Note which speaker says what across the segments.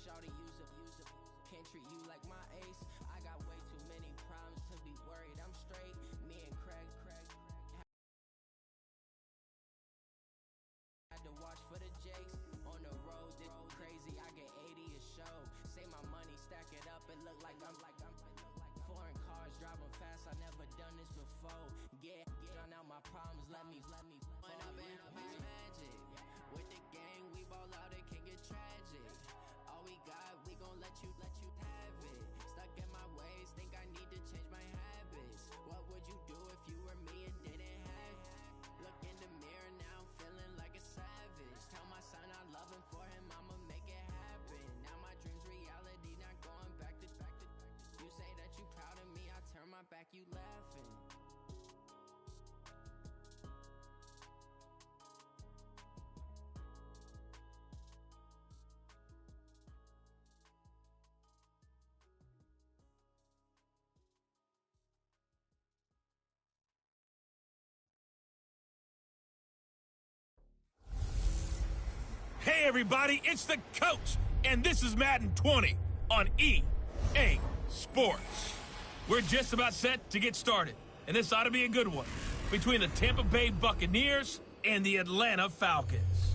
Speaker 1: shawty, use a can't treat you like my ace. I got way too many problems to be worried. I'm straight. Me and Craig had to watch for the Jakes. On the road, this crazy. I get 80 a show. Say my money, stack it up, and look like I'm foreign cars driving fast. I never done this before. Get out my problems. Let me. When I've been magic with the gang, we ball out. It can get tragic. All we got, we gon' let you have it. Stuck in my ways, think I need to change my habits. What would you do if you were me and didn't have it? Look in the mirror now, I'm feeling like a savage. Tell my son I love him, for him I'ma make it happen. Now my dreams reality, not going back to. You say that you proud of me, I turn my back, you laughing.
Speaker 2: Hey everybody, it's the coach, and this is Madden 20 on EA Sports. We're just about set to get started, and this ought to be a good one between the Tampa Bay Buccaneers and the Atlanta Falcons.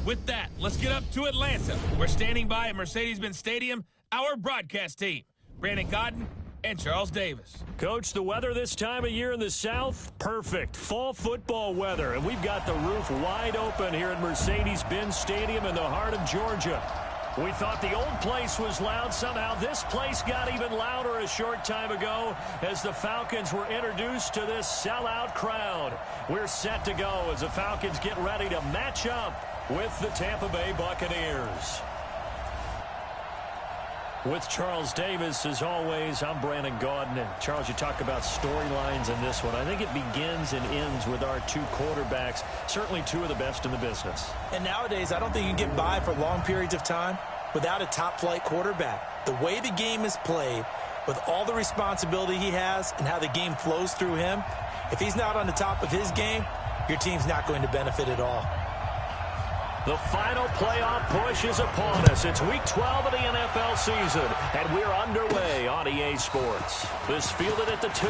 Speaker 2: With that, let's get up to Atlanta. We're standing by at Mercedes-Benz Stadium, our broadcast team, Brandon Godden and Charles Davis.
Speaker 3: Coach, the weather this time of year in the South, perfect. Fall football weather, and we've got the roof wide open here at Mercedes-Benz Stadium in the heart of Georgia. We thought the old place was loud. Somehow this place got even louder a short time ago as the Falcons were introduced to this sellout crowd. We're set to go as the Falcons get ready to match up with the Tampa Bay Buccaneers. With Charles Davis, as always, I'm Brandon Gaudin. And Charles, you talk about storylines in this one. I think it begins and ends with our two quarterbacks, certainly two of the best in the business.
Speaker 4: And nowadays, I don't think you can get by for long periods of time without a top-flight quarterback. The way the game is played, with all the responsibility he has and how the game flows through him, if he's not on the top of his game, your team's not going to benefit at all.
Speaker 3: The final playoff push is upon us. It's Week 12 of the NFL season, and we're underway on EA Sports. This fielded at the 2.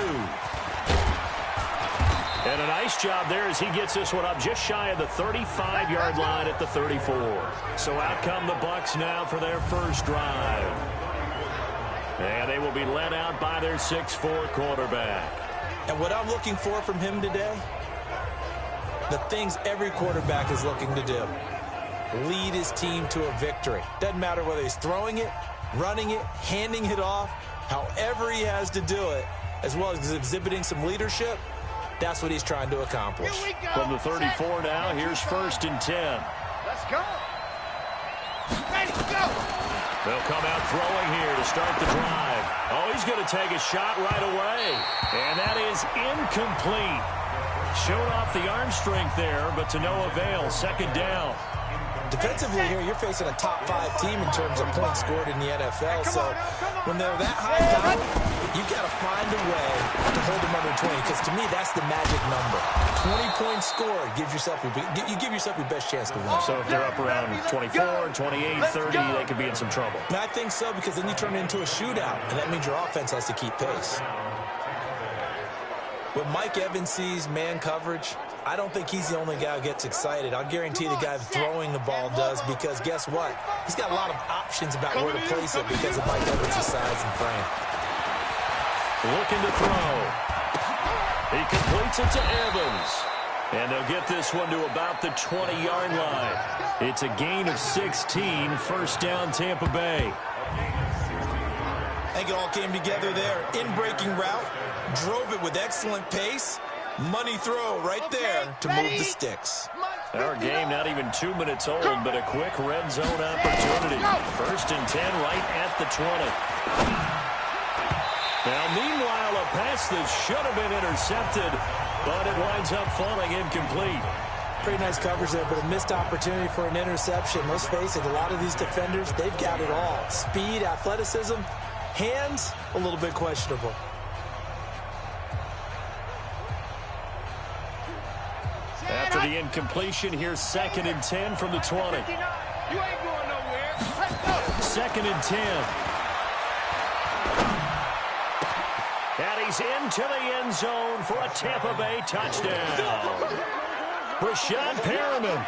Speaker 3: And a nice job there as he gets this one up just shy of the 35-yard line at the 34. So out come the Bucs now for their first drive. And they will be led out by their 6'4 quarterback.
Speaker 4: And what I'm looking for from him today, the things every quarterback is looking to do. Lead his team to a victory. Doesn't matter whether he's throwing it, running it, handing it off, however he has to do it, as well as exhibiting some leadership, that's what he's trying to accomplish.
Speaker 3: From the 34 now, here's 1st and 10.
Speaker 5: Let's go. Ready, go.
Speaker 3: They'll come out throwing here to start the drive. Oh, he's going to take a shot right away. And that is incomplete. Showed off the arm strength there, but to no avail. 2nd down.
Speaker 4: Defensively here, you're facing a top-5 team in terms of points scored in the NFL. So when they're that high powered, you got to find a way to hold them under 20. Because to me, that's the magic number. 20 points scored gives yourself you give yourself your best chance to win.
Speaker 3: So if they're up around 24, 28, 30, they could be in some trouble.
Speaker 4: And I think so, because then you turn it into a shootout, and that means your offense has to keep pace. When Mike Evans sees man coverage, I don't think he's the only guy who gets excited. I'll guarantee the guy throwing the ball does, because guess what? He's got a lot of options about where to place it because of Mike Evans' size and frame.
Speaker 3: Looking to throw. He completes it to Evans. And they'll get this one to about the 20-yard line. It's a gain of 16, 1st down Tampa Bay.
Speaker 4: I think it all came together there. In-breaking route, drove it with excellent pace. Money throw right there to move the sticks.
Speaker 3: Our game not even 2 minutes old, but a quick red zone opportunity. 1st and 10 right at the 20. Now, meanwhile, a pass that should have been intercepted, but it winds up falling incomplete.
Speaker 4: Pretty nice coverage there, but a missed opportunity for an interception. Let's face it, a lot of these defenders, they've got it all. Speed, athleticism, hands, a little bit questionable.
Speaker 3: After the incompletion, here's 2nd and 10 from the 20.
Speaker 5: You ain't going nowhere. Let's go.
Speaker 3: 2nd and 10. And he's into the end zone for a Tampa Bay touchdown. Rashad Perriman,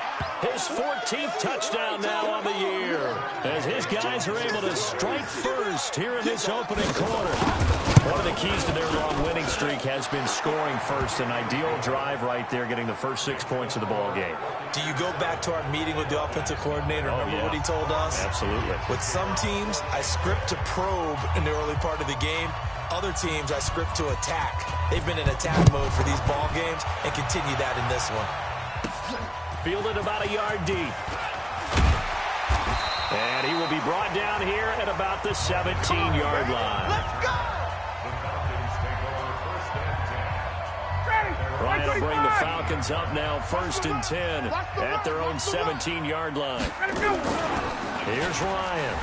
Speaker 3: his 14th touchdown now on the year, as his guys are able to strike first here in this opening quarter. One of the keys to their long winning streak has been scoring first. An ideal drive right there, getting the first 6 points of the ball game.
Speaker 4: Do you go back to our meeting with the offensive coordinator? Remember what he told us?
Speaker 3: Absolutely.
Speaker 4: With some teams, I script to probe in the early part of the game. Other teams, I script to attack. They've been in attack mode for these ball games and continue that in this one.
Speaker 3: Fielded about a yard deep. And he will be brought down here at about the 17-yard line.
Speaker 5: Let's go!
Speaker 3: Ryan will bring the Falcons up now, 1st and 10 at their own 17-yard line. Here's Ryan.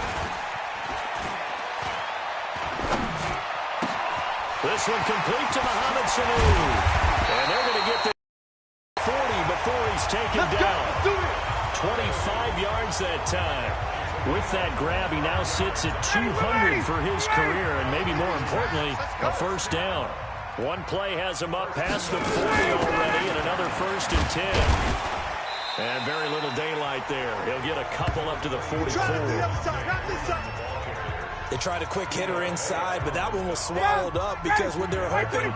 Speaker 3: This one complete to Mohamed Sanu. And they're going to get the 40 before he's taken down. 25 yards that time. With that grab, he now sits at 200 for his career, and maybe more importantly, a first down. One play has him up past the 40 already, and another 1st and 10. And very little daylight there. He'll get a couple up to the 44.
Speaker 4: They tried a quick hitter inside, but that one was swallowed up because what they're hoping,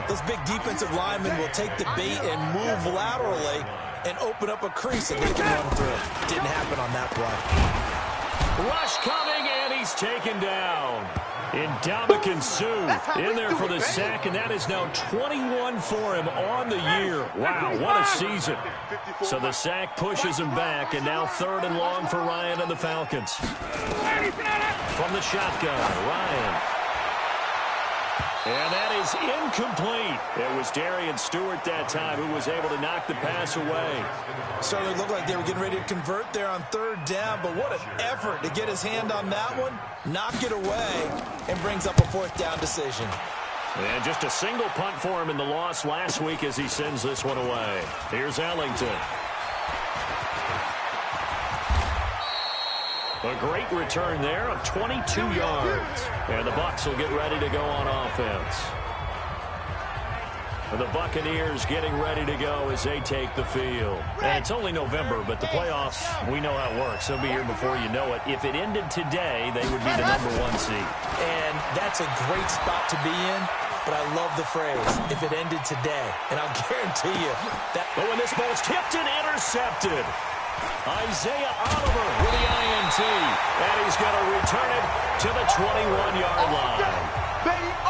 Speaker 4: those big defensive linemen will take the bait and move laterally and open up a crease that they can run through. Didn't happen on that play.
Speaker 3: Rush coming, and he's taken down. Ndamukong Suh in there for the sack, and that is now 21 for him on the year. Wow, what a season. So the sack pushes him back, and now 3rd and long for Ryan and the Falcons. From the shotgun, Ryan. And that is incomplete. It was Darian Stewart that time who was able to knock the pass away.
Speaker 4: Certainly looked like they were getting ready to convert there on 3rd down, but what an effort to get his hand on that one, knock it away, and brings up a 4th down decision.
Speaker 3: And just a single punt for him in the loss last week as he sends this one away. Here's Ellington. A great return there of 22 yards. And the Bucs will get ready to go on offense. And the Buccaneers getting ready to go as they take the field. And it's only November, but the playoffs, we know how it works. They'll be here before you know it. If it ended today, they would be the #1 seed.
Speaker 4: And that's a great spot to be in, but I love the phrase, if it ended today. And I'll guarantee you that...
Speaker 3: Oh, and this ball's tipped and intercepted. Isaiah Oliver with the INT, and he's going to return it to the 21-yard line.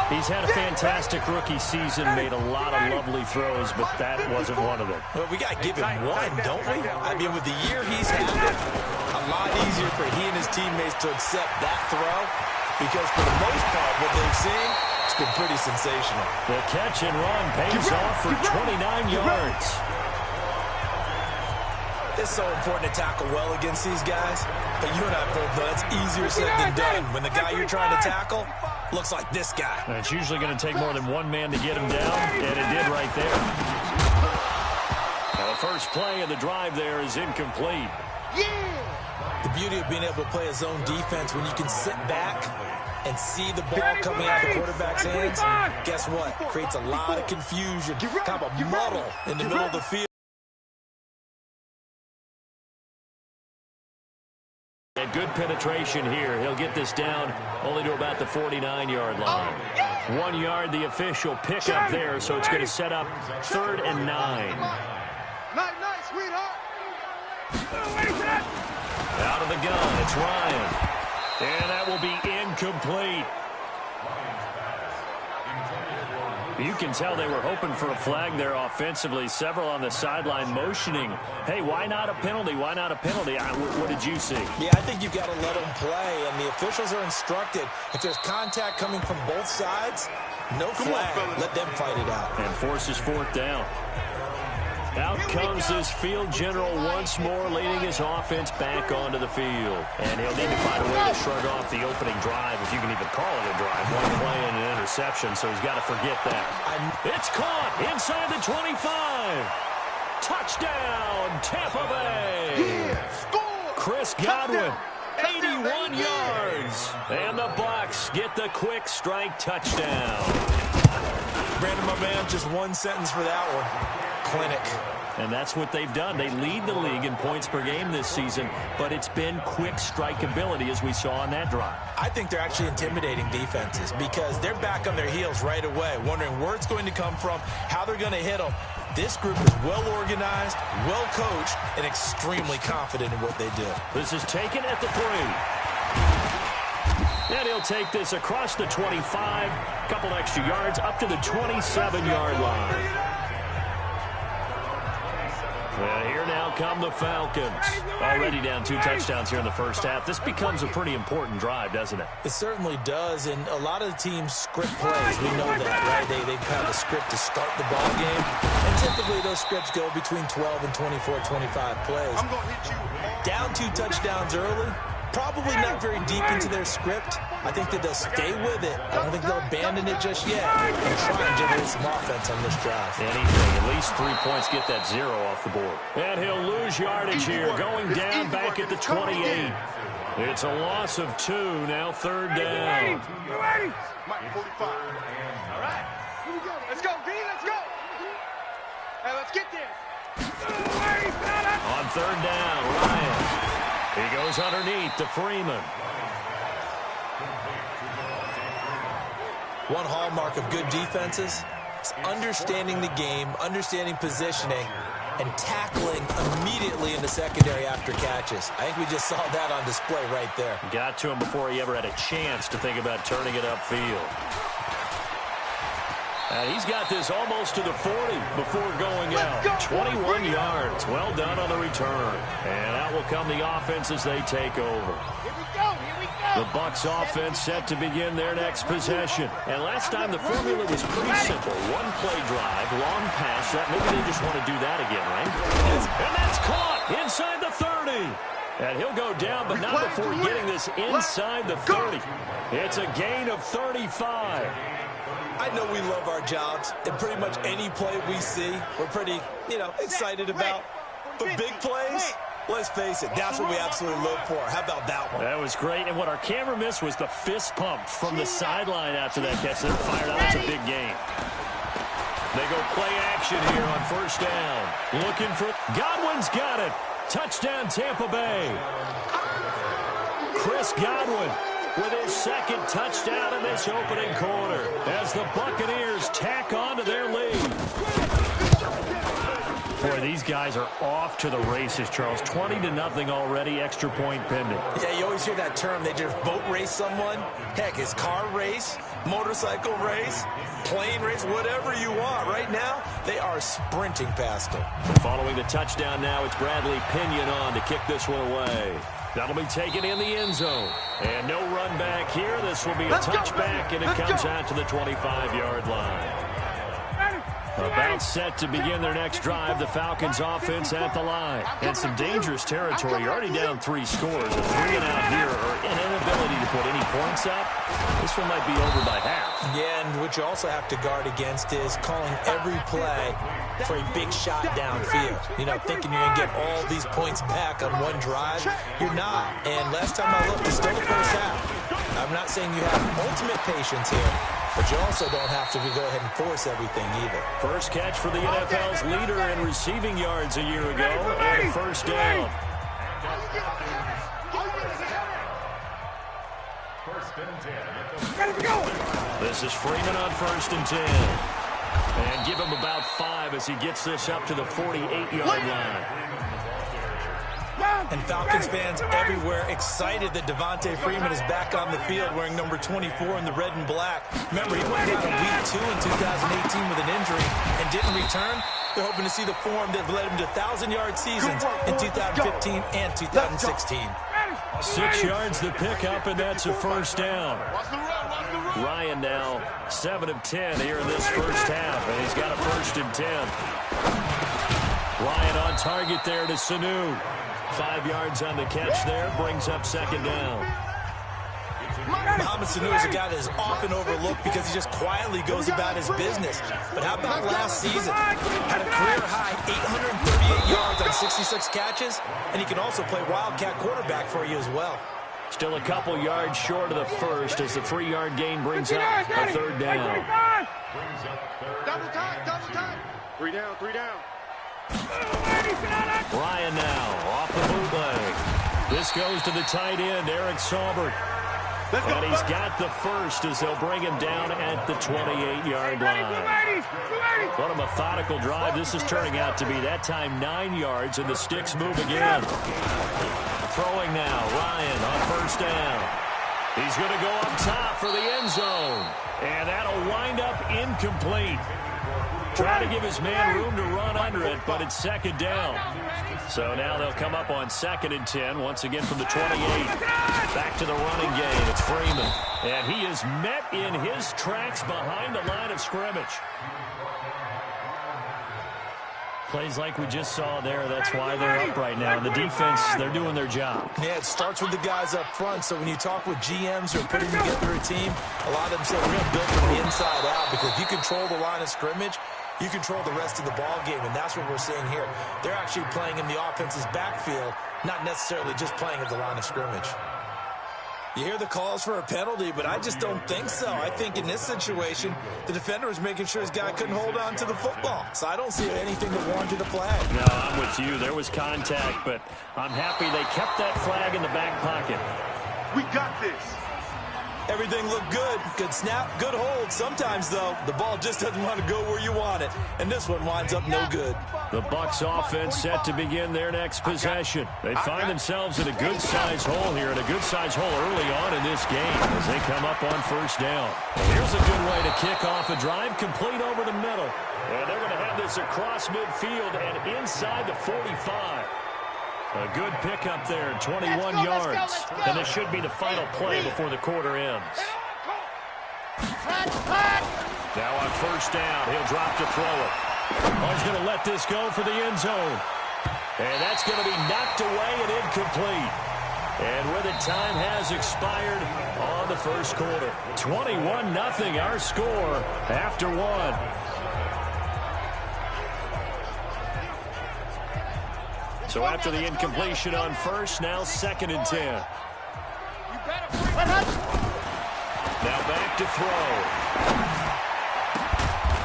Speaker 3: He's had a fantastic rookie season, made a lot of lovely throws, but that wasn't one of them.
Speaker 4: Well, we got to give him one, don't we? I mean, with the year he's had it, a lot easier for he and his teammates to accept that throw, because for the most part, what they've seen, it's been pretty sensational.
Speaker 3: The catch and run pays off for 29 yards.
Speaker 4: It's so important to tackle well against these guys, but you and I both know that's easier said than done when the guy you're trying to tackle looks like this guy.
Speaker 3: And it's usually going to take more than one man to get him down, and it did right there. Now the first play of the drive there is incomplete.
Speaker 4: The beauty of being able to play a zone defense when you can sit back and see the ball coming out of the quarterback's hands, guess what? Creates a lot of confusion, kind of a muddle in the middle of the field.
Speaker 3: And good penetration here. He'll get this down only to about the 49-yard line. 1 yard, the official pickup there, so it's going to set up 3rd and 9.
Speaker 5: Night, sweetheart.
Speaker 3: Out of the gun, it's Ryan. And that will be incomplete. You can tell they were hoping for a flag there offensively. Several on the sideline motioning, hey, why not a penalty? Why not a penalty? What did you see?
Speaker 4: Yeah, I think you've got to let them play, and the officials are instructed. If there's contact coming from both sides, no flag. Let them fight it out.
Speaker 3: And forces 4th down. Out comes this field general once more, leading his offense back onto the field. And he'll need to find a way to shrug off the opening drive, if you can even call it a drive. One play and an interception, so he's got to forget that. It's caught inside the 25. Touchdown, Tampa Bay.
Speaker 5: Yeah, score.
Speaker 3: Chris Godwin, 80 81 yards. And the Bucs get the quick strike touchdown.
Speaker 4: Brandon, my man, just one sentence for that one. Clinic.
Speaker 3: And that's what they've done. They lead the league in points per game this season, but it's been quick strike ability as we saw on that drive.
Speaker 4: I think they're actually intimidating defenses because they're back on their heels right away, wondering where it's going to come from, how they're going to hit them. This group is well organized, well coached, and extremely confident in what they do.
Speaker 3: This is taken at the 3. And he'll take this across the 25, couple extra yards up to the 27-yard line. And here now come the Falcons. Already down 2 touchdowns here in the first half. This becomes a pretty important drive, doesn't it?
Speaker 4: It certainly does, and a lot of the teams script plays. We know that, right? They have a script to start the ball game, and typically those scripts go between 12 and 24, 25 plays.
Speaker 5: I'm going to hit you.
Speaker 4: Down 2 touchdowns early, probably not very deep into their script. I think that they'll stay with it. I don't think they'll abandon it just yet and try and generate some offense on this drive.
Speaker 3: Anything, at least 3 points, get that 0 off the board. And he'll lose yardage here, going down back at the 28. It's a loss of 2, now 3rd down.
Speaker 5: You ready? Mike, 45. All right. Here we go. Let's go, B. Let's go. Hey, let's get there.
Speaker 3: On 3rd down, Ryan. He goes underneath to Freeman.
Speaker 4: One hallmark of good defenses is understanding the game, understanding positioning, and tackling immediately in the secondary after catches. I think we just saw that on display right there.
Speaker 3: Got to him before he ever had a chance to think about turning it upfield. And he's got this almost to the 40 before going out. 21 yards. Well done on the return. And out will come the offense as they take over.
Speaker 5: Here we go. Here we go.
Speaker 3: The Bucs offense set to begin their next possession. And last time the formula was pretty simple. One play drive, long pass. That maybe they just want to do that again, right? And that's caught inside the 30. And he'll go down, but not before getting this inside the 30. It's a gain of 35.
Speaker 4: I know we love our jobs, and pretty much any play we see, we're pretty, excited about. But big plays, let's face it, that's what we absolutely look for. How about that one?
Speaker 3: That was great, and what our camera missed was the fist pump from the sideline after that catch. They're fired out. It's a big game. They go play action here on 1st down. Looking for Godwin's got it. Touchdown, Tampa Bay. Chris Godwin with his 2nd touchdown in this opening quarter as the Buccaneers tack on to their lead. Boy, these guys are off to the races, Charles. 20-0 already, extra point pending.
Speaker 4: Yeah, you always hear that term. They just boat race someone. Heck, it's car race, motorcycle race, plane race, whatever you want. Right now, they are sprinting past them.
Speaker 3: Following the touchdown now, it's Bradley Pinion on to kick this one away. That'll be taken in the end zone. And no run back here. This will be a touchback, and it comes out to the 25-yard line. About set to begin their next drive, the Falcons offense at the line. And some dangerous territory. You're already down 3 scores. A 3 and out here, or an inability to put any points up. This one might be over by half.
Speaker 4: Yeah, and what you also have to guard against is calling every play for a big shot downfield. Thinking you're going to get all these points back on one drive. You're not. And last time I looked, it's still the first half. I'm not saying you have ultimate patience here, but you also don't have to go ahead and force everything either.
Speaker 3: First catch for the NFL's leader in receiving yards a year ago, and a 1st down. This is Freeman on 1st and 10. And give him about 5 as he gets this up to the 48-yard line.
Speaker 4: And Falcons fans everywhere excited that Devontae Freeman is back on the field wearing number 24 in the red and black. Remember, he went down in week 2 in 2018 with an injury and didn't return. They're hoping to see the form that led him to 1,000-yard seasons in 2015 and 2016.
Speaker 3: 6 yards the pickup, and that's a 1st down. Ryan now 7 of 10 here in this first half, and he's got a 1st and 10. Ryan on target there to Sanu. 5 yards on the catch there, brings up 2nd down.
Speaker 4: Mohamed Sanu is a guy that is often overlooked because he just quietly goes about his business. But how about last season? Had a career-high 838 yards on 66 catches, and he can also play wildcat quarterback for you as well.
Speaker 3: Still a couple yards short of the first as the 3-yard gain brings up a third down.
Speaker 5: Double time. 3 down.
Speaker 3: Ryan now off the bootleg. This goes to the tight end, Eric Saubert. And he's got the first as they'll bring him down at the 28-yard line. What a methodical drive this is turning out to be. That time 9 yards, and the sticks move again. Throwing now, Ryan on first down. He's going to go up top for the end zone. And that'll wind up incomplete. Trying to give his man room to run under it, but it's second down. So now they'll come up on 2nd and 10, once again from the 28. Back to the running game. It's Freeman. And he is met in his tracks behind the line of scrimmage. Plays like we just saw there, that's why they're up right now. The defense, they're doing their job.
Speaker 4: Yeah, it starts with the guys up front, so when you talk with GMs or putting together a team, a lot of them say we're going to build from the inside out, because if you control the line of scrimmage, you control the rest of the ball game, and that's what we're seeing here. They're actually playing in the offense's backfield, not necessarily just playing at the line of scrimmage. You hear the calls for a penalty, but I just don't think so. I think in this situation, the defender was making sure his guy couldn't hold on to the football. So I don't see anything that warranted a flag.
Speaker 3: No, I'm with you. There was contact, but I'm happy they kept that flag in the back pocket.
Speaker 5: We got this.
Speaker 4: Everything looked good. Good snap, good hold. Sometimes, though, the ball just doesn't want to go where you want it. And this one winds up no good.
Speaker 3: The Bucs offense set to begin their next possession. They find themselves in a good-sized hole here, and a good-sized hole early on in this game as they come up on first down. And here's a good way to kick off a drive, complete over the middle. And they're going to have this across midfield and inside the 45. A good pickup there, 21 yards. And this should be the final play before the quarter ends. Now on first down, he'll drop to throw it. Oh, he's going to let this go for the end zone. And that's going to be knocked away and incomplete. And with it, time has expired on the first quarter. 21-0 our score after one. So after the incompletion on first, now 2nd and 10. Now back to throw.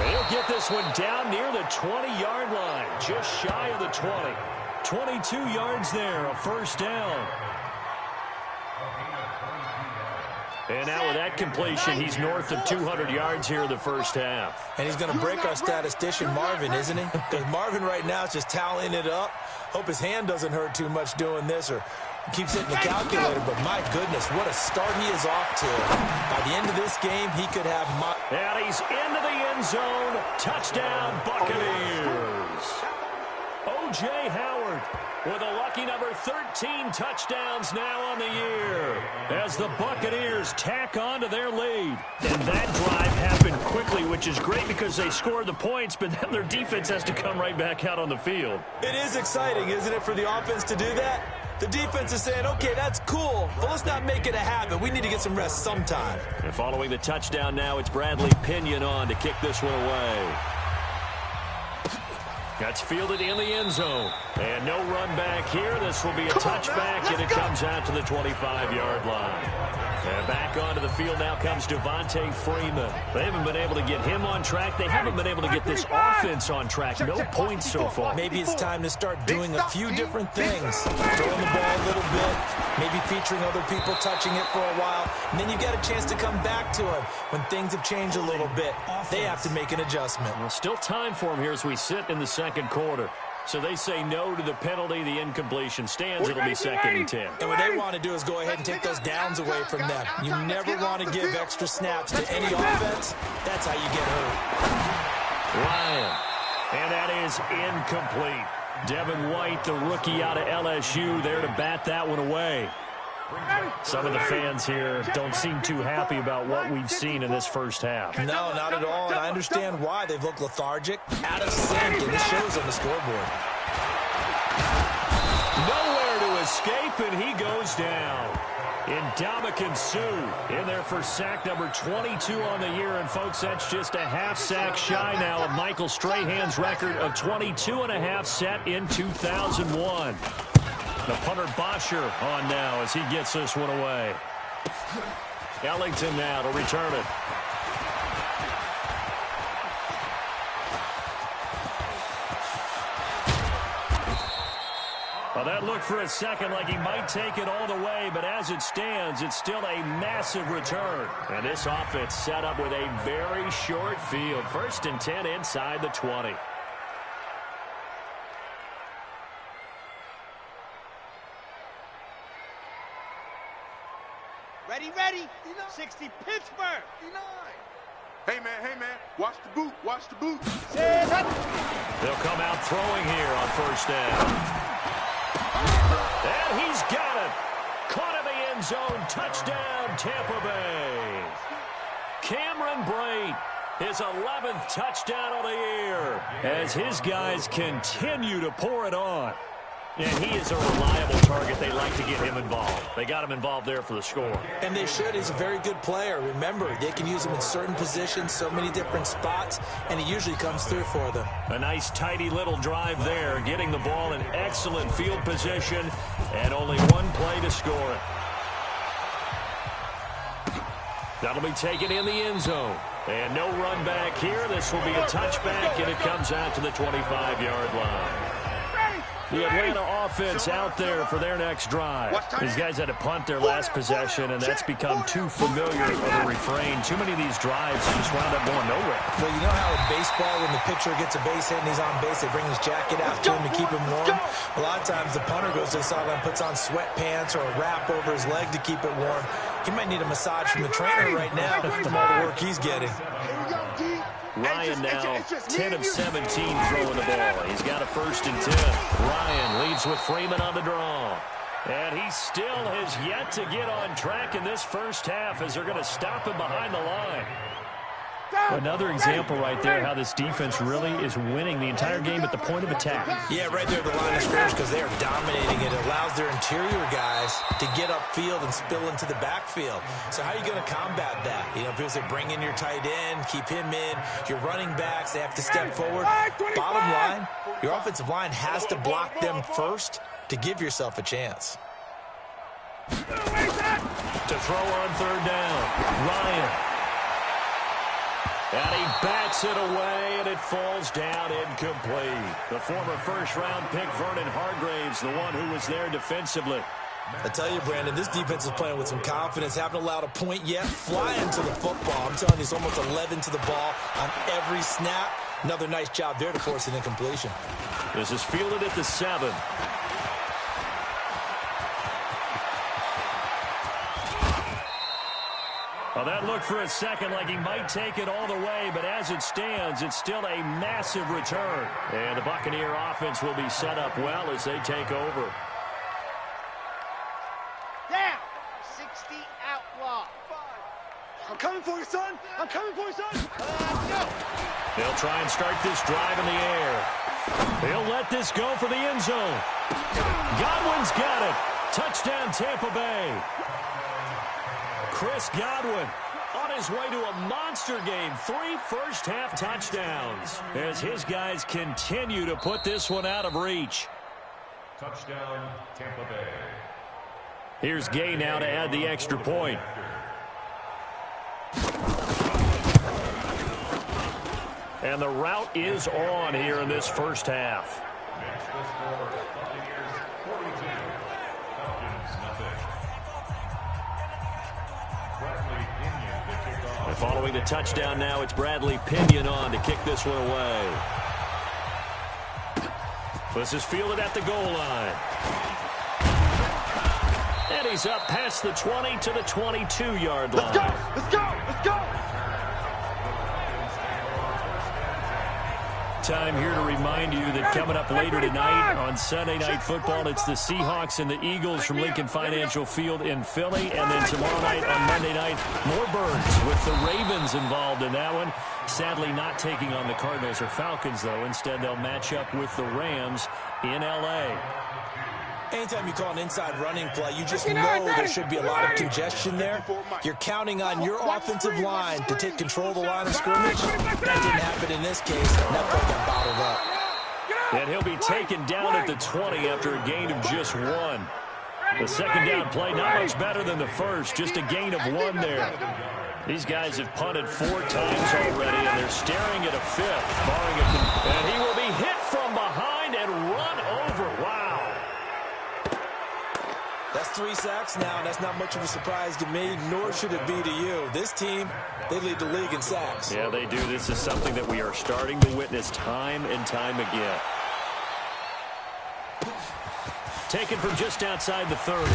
Speaker 3: He'll get this one down near the 20-yard line, just shy of the 20. 22 yards there, a first down. And now with that completion, he's north of 200 yards here in the first half.
Speaker 4: And he's going to break our statistician Marvin, isn't he? Because Marvin right now is just tallying it up. Hope his hand doesn't hurt too much doing this, or keeps hitting the calculator. But my goodness, what a start he is off to. By the end of this game, he could have...
Speaker 3: And he's into the end zone. Touchdown, Buccaneers. O.J. Howard with a lucky number 13 touchdowns now on the year as the Buccaneers tack on to their lead. And that drive happened quickly, which is great because they scored the points, but then their defense has to come right back out on the field.
Speaker 4: It is exciting, isn't it, for the offense to do that? The defense is saying, okay, that's cool, but let's not make it a habit. We need to get some rest sometime.
Speaker 3: And following the touchdown now, it's Bradley Pinion on to kick this one away. That's fielded in the end zone. And no run back here. This will be a touchback, and it comes out to the 25-yard line. And back onto the field now comes Devontae Freeman. They haven't been able to get him on track. They haven't been able to get this offense on track. No points so far.
Speaker 4: Maybe it's time to start doing a few different things. Throwing the ball a little bit, maybe featuring other people touching it for a while, and then you get a chance to come back to him when things have changed a little bit. They have to make an adjustment.
Speaker 3: Well, still time for him here as we sit in the second quarter. So they say no to the penalty. The incompletion stands. It'll be 2nd and 10.
Speaker 4: And what they want to do is go ahead and take those downs away from them. You never want to give extra snaps to any offense. That's how you get hurt.
Speaker 3: Ryan. And that is incomplete. Devin White, the rookie out of LSU, there to bat that one away. Some of the fans here don't seem too happy about what we've seen in this first half.
Speaker 4: No, not at all, and I understand why. They've looked lethargic, out of sync, and this shows on the scoreboard.
Speaker 3: Nowhere to escape, and he goes down. Ndamukong Suh in there for sack number 22 on the year, and folks, that's just a half sack shy now of Michael Strahan's record of 22.5 set in 2001. The punter Bosher on now as he gets this one away. Ellington now to return it. Well, that looked for a second like he might take it all the way, but as it stands, it's still a massive return. And this offense set up with a very short field. 1st and 10 inside the 20.
Speaker 5: Ready. 60 Pittsburgh. 59. Hey, man. Watch the boot.
Speaker 3: They'll come out throwing here on 1st down. And he's got it. Caught in the end zone. Touchdown, Tampa Bay. Cameron Brate, his 11th touchdown of the year, as his guys continue to pour it on. And he is a reliable target. They like to get him involved. They got him involved there for the score.
Speaker 4: And they should. He's a very good player. Remember, they can use him in certain positions, so many different spots, and he usually comes through for them.
Speaker 3: A nice, tidy little drive there, getting the ball in excellent field position, and only one play to score it. That'll be taken in the end zone. And no run back here. This will be a touchback, and it comes out to the 25-yard line. The Atlanta offense out there for their next drive. These guys had to punt their last possession, and that's become too familiar of a refrain. Too many of these drives just wound up going nowhere.
Speaker 4: Well, you know how in baseball, when the pitcher gets a base hit and he's on base, they bring his jacket out to him to keep him warm? A lot of times the punter goes to the sideline, puts on sweatpants or a wrap over his leg to keep it warm. He might need a massage from the trainer right now from all the work he's getting.
Speaker 3: Ryan now 10 of 17 throwing the ball. He's got a 1st and 10. Ryan leads with Freeman on the draw. And he still has yet to get on track in this first half as they're going to stop him behind the line. Another example right there how this defense really is winning the entire game at the point of attack.
Speaker 4: Yeah, right there at the line of scrimmage because they are dominating it. It allows their interior guys to get upfield and spill into the backfield. So how are you going to combat that? You know, people say bring in your tight end, keep him in. Your running backs, they have to step forward. Bottom line, your offensive line has to block them first to give yourself a chance.
Speaker 3: To throw on 3rd down, Ryan. And he bats it away, and it falls down incomplete. The former 1st-round pick, Vernon Hargraves, the one who was there defensively.
Speaker 4: I tell you, Brandon, this defense is playing with some confidence. Haven't allowed a point yet. Flying to the football. I'm telling you, it's almost 11 to the ball on every snap. Another nice job there to force an incompletion.
Speaker 3: This is fielded at the 7. Well, that looked for a second like he might take it all the way, but as it stands, it's still a massive return. And the Buccaneer offense will be set up well as they take over.
Speaker 5: Down. 60 outlaw. I'm coming for you, son. I'm coming for you, son. Go.
Speaker 3: They'll try and start this drive in the air. They'll let this go for the end zone. Godwin's got it. Touchdown, Tampa Bay. Chris Godwin on his way to a monster game. 3 first-half touchdowns as his guys continue to put this one out of reach.
Speaker 6: Touchdown, Tampa Bay.
Speaker 3: Here's Gay now to add the extra point. And the route is on here in this first half.
Speaker 6: Makes the score Buccaneers 42, Falcons nothing. Bradley Pinion to kick off.
Speaker 3: And following the touchdown now, it's Bradley Pinion on to kick this one away. This is fielded at the goal line. And he's up past the 20 to the 22-yard line.
Speaker 5: Let's go! Let's go! Let's go!
Speaker 3: Time here to remind you that coming up later tonight on Sunday Night Football, it's the Seahawks and the Eagles from Lincoln Financial Field in Philly. And then tomorrow night on Monday night, more Birds with the Ravens involved in that one. Sadly not taking on the Cardinals or Falcons, though. Instead, they'll match up with the Rams in L.A.
Speaker 4: Anytime you call an inside running play, you just know there should be a lot of congestion there. You're counting on your offensive line to take control of the line of scrimmage. That didn't happen in this case, and that play got bottled up.
Speaker 3: And he'll be taken down at the 20 after a gain of just 1. The second down play, not much better than the first, just a gain of 1 there. These guys have punted 4 times already, and they're staring at a 5th, barring and he will be hit from behind and run over. Wow.
Speaker 4: That's 3 sacks now. That's not much of a surprise to me, nor should it be to you. This team, they lead the league in sacks.
Speaker 3: Yeah, they do. This is something that we are starting to witness time and time again. Taken from just outside the 30.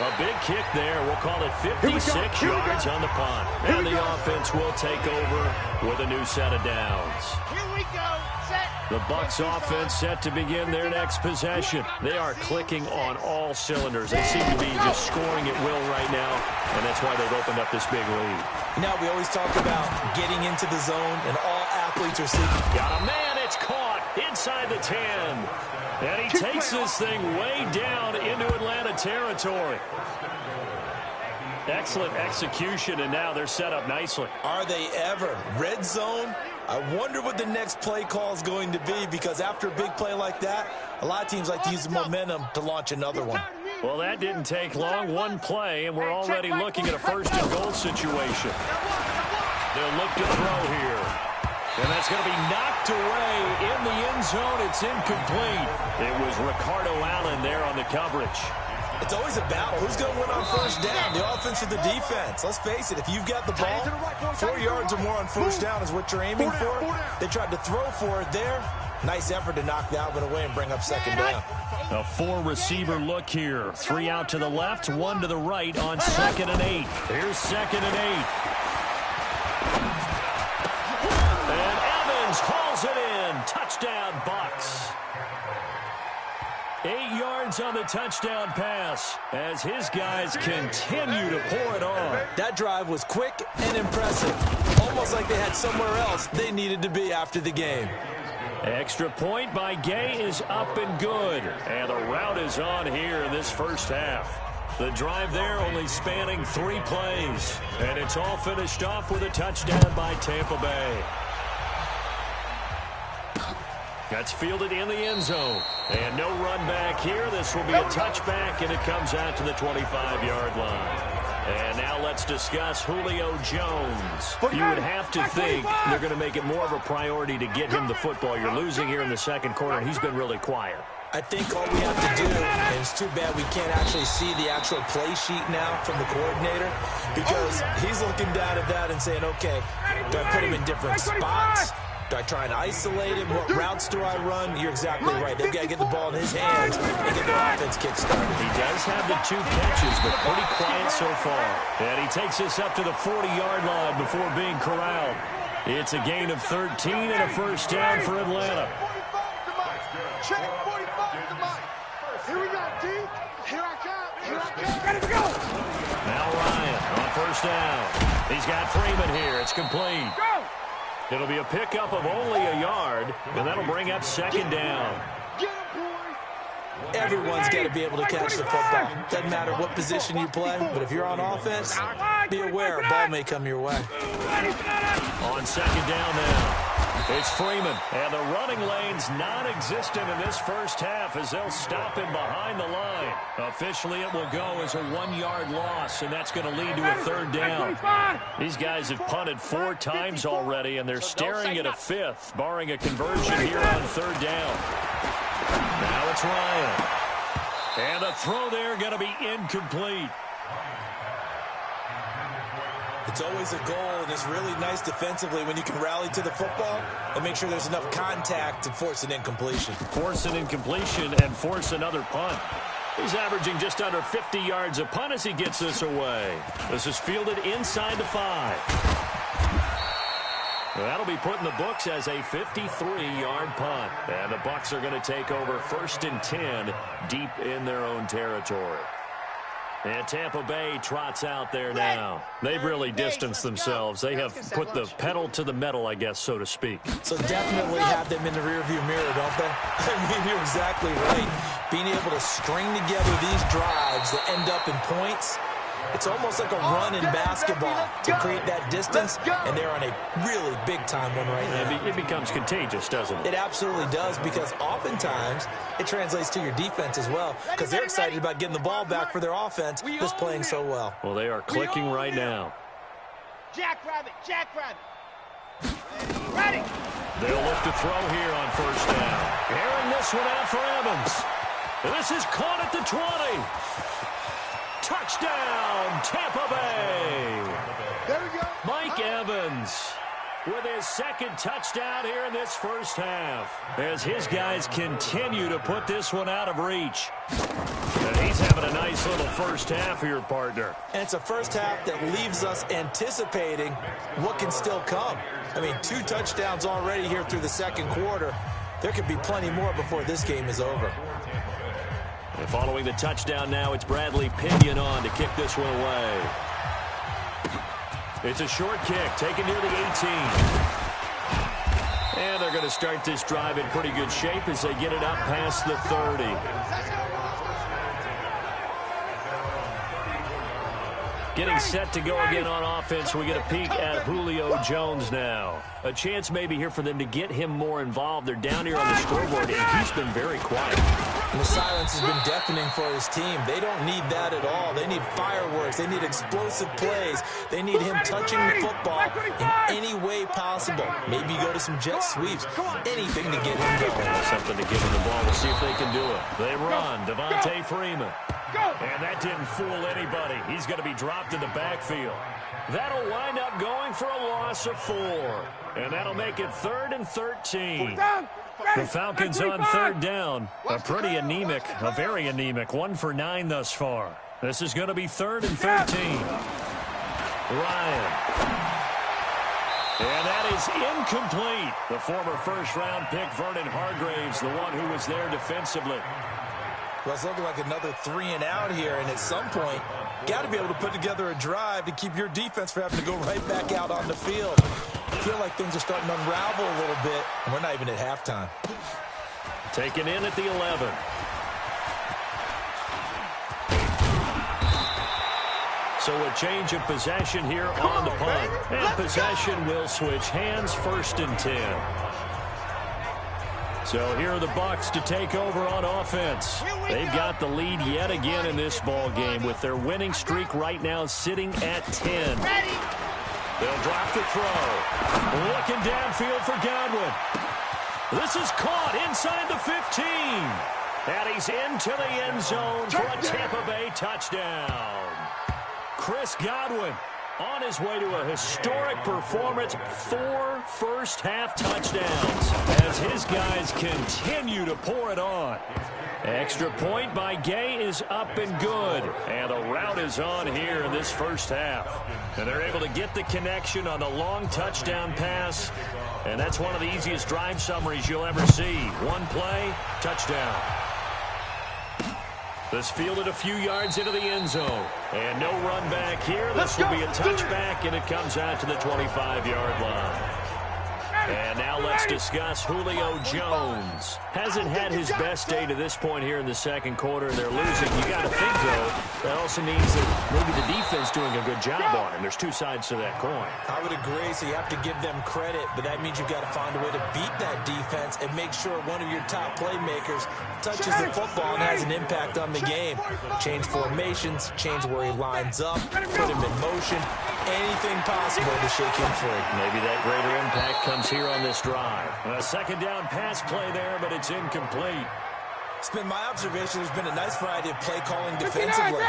Speaker 3: A big kick there. We'll call it 56 yards on the punt. And the offense will take over with a new set of downs.
Speaker 5: Here we go. Set.
Speaker 3: The Bucs offense set to begin their next possession. They are clicking on all cylinders. They seem to be just scoring at will right now, and that's why they've opened up this big lead.
Speaker 4: Now, we always talk about getting into the zone, and all athletes are seeking.
Speaker 3: Got a man. It's caught inside the 10. And he takes this thing way down into Atlanta territory. Excellent execution, and now they're set up nicely.
Speaker 4: Are they ever? Red zone? I wonder what the next play call is going to be, because after a big play like that, a lot of teams like to use the momentum to launch another one.
Speaker 3: Well, that didn't take long. 1 play, and we're already looking at a 1st and goal situation. They'll look to throw here. And that's going to be knocked away in the end zone. It's incomplete. It was Ricardo Allen there on the coverage.
Speaker 4: It's always a battle. Who's going to win on 1st down, the offense or the defense? Let's face it, if you've got the ball, 4 yards or more on 1st down is what you're aiming for. They tried to throw for it there. Nice effort to knock that one away and bring up 2nd down.
Speaker 3: A 4-receiver look here. 3 out to the left, 1 to the right on 2nd and 8. Here's 2nd and 8. Hauls it in. Touchdown, Bucs. 8 yards on the touchdown pass as his guys continue to pour it on.
Speaker 4: That drive was quick and impressive. Almost like they had somewhere else they needed to be after the game.
Speaker 3: Extra point by Gay is up and good. And the route is on here in this 1st half. The drive there only spanning 3 plays. And it's all finished off with a touchdown by Tampa Bay. That's fielded in the end zone. And no run back here. This will be a touchback, and it comes out to the 25-yard line. And now let's discuss Julio Jones. You would have to think they're going to make it more of a priority to get him the football. You're losing here in the 2nd quarter, and he's been really quiet.
Speaker 4: I think all we have to do, and it's too bad we can't actually see the actual play sheet now from the coordinator, because he's looking down at that and saying, okay, do I put him in different spots? Do I try and isolate him? What routes do I run? You're exactly right. They've got to get the ball in his hands and get their offense kick-started.
Speaker 3: He does have the 2 catches, but pretty quiet so far. And he takes us up to the 40-yard line before being corralled. It's a gain of 13 and a 1st down for Atlanta.
Speaker 5: Check 45 to Mike. Here we go, D. Here I come. Here I come. Ready to go.
Speaker 3: Now Ryan on 1st down. He's got Freeman here. It's complete.
Speaker 5: Go.
Speaker 3: It'll be a pickup of only a yard, and that'll bring up 2nd down.
Speaker 5: Get him, boy.
Speaker 4: Everyone's got to be able to catch the football. Doesn't matter what position you play, but if you're on offense, be aware a ball may come your way.
Speaker 3: On 2nd down now. It's Freeman, and the running lane's non-existent in this 1st half as they'll stop him behind the line. Officially, it will go as a 1-yard loss, and that's going to lead to a 3rd down. These guys have punted 4 times already, and they're staring at a 5th, barring a conversion here on 3rd down. Now it's Ryan. And the throw there going to be incomplete.
Speaker 4: It's always a goal, and it's really nice defensively when you can rally to the football and make sure there's enough contact to force an incompletion.
Speaker 3: Force an incompletion and force another punt. He's averaging just under 50 yards a punt as he gets this away. This is fielded inside the 5. That'll be put in the books as a 53-yard punt. And the Bucs are going to take over 1st and 10 deep in their own territory. And Tampa Bay trots out there now. They've really distanced themselves. They have put the pedal to the metal, I guess, so to speak.
Speaker 4: So definitely have them in the rearview mirror, don't they? I mean, you're exactly right. Being able to string together these drives that end up in points, It's almost like a run in basketball to create that distance, and they're on a really big-time one right now.
Speaker 3: It becomes contagious, doesn't it?
Speaker 4: It absolutely does, because oftentimes it translates to your defense as well, because they're excited about getting the ball back for their offense that's playing so well.
Speaker 3: Well, they are clicking right now.
Speaker 5: Jackrabbit, jackrabbit. Ready.
Speaker 3: They'll look to throw here on first down. Airing this one out for Evans. This is caught at the 20. Touchdown, Tampa Bay.
Speaker 5: There we go.
Speaker 3: Mike Evans with his second touchdown here in this first half, as his guys continue to put this one out of reach. And he's having a nice little first half here, partner.
Speaker 4: And it's a first half that leaves us anticipating what can still come. I mean, 2 touchdowns already here through the second quarter. There could be plenty more before this game is over.
Speaker 3: And following the touchdown now, it's Bradley Pinion on to kick this one away. It's a short kick, taken near the 18. And they're going to start this drive in pretty good shape as they get it up past the 30. Getting set to go again on offense. We get a peek at Julio Jones now. A chance maybe here for them to get him more involved. They're down here on the scoreboard, and he's been very quiet.
Speaker 4: And the silence has been deafening for his team. They don't need that at all. They need fireworks. They need explosive plays. They need him touching the football in any way possible. Maybe go to some jet sweeps. Anything to get him going.
Speaker 3: Something to give him the ball. We'll see if they can do it. They run. Devontae Freeman. And that didn't fool anybody. He's going to be dropped in the backfield. That'll wind up going for a loss of 4. And that'll make it 3rd and 13. The Falcons on third down. A pretty anemic, a very anemic 1 for 9 thus far. This is going to be 3rd and 13. Ryan. And that is incomplete. The former first-round pick, Vernon Hargraves, the one who was there defensively.
Speaker 4: Well, it's looking like another 3 and out here, and at some point, got to be able to put together a drive to keep your defense from having to go right back out on the field. I feel like things are starting to unravel a little bit, and we're not even at halftime.
Speaker 3: Taken in at the 11. So a change of possession here on the punt. And possession will switch hands, 1st and 10. So here are the Bucs to take over on offense. They've got the lead yet again in this ball game with their winning streak right now sitting at 10. They'll drop the throw. Looking downfield for Godwin. This is caught inside the 15. And he's into the end zone for a Tampa Bay touchdown. Chris Godwin on his way to a historic performance, 4 first-half touchdowns as his guys continue to pour it on. Extra point by Gay is up and good, and the route is on here in this first half. And they're able to get the connection on the long touchdown pass, and that's one of the easiest drive summaries you'll ever see. 1 play, touchdown. This fielded a few yards into the end zone. And no run back here. This will be a touchback, and it comes out to the 25-yard line. And now let's discuss Julio Jones. Hasn't had his best day to this point here in the second quarter. They're losing. You got to think, though, that also means that maybe the defense doing a good job on him. There's 2 sides to that coin.
Speaker 4: I would agree, so you have to give them credit, but that means you've got to find a way to beat that defense and make sure one of your top playmakers touches the football and has an impact on the game. Change formations, change where he lines up, put him in motion, anything possible to shake him free.
Speaker 3: Maybe that greater impact comes here on this drive. A second down pass play there, but it's incomplete.
Speaker 4: It's been my observation there's been a nice variety of play calling defensively.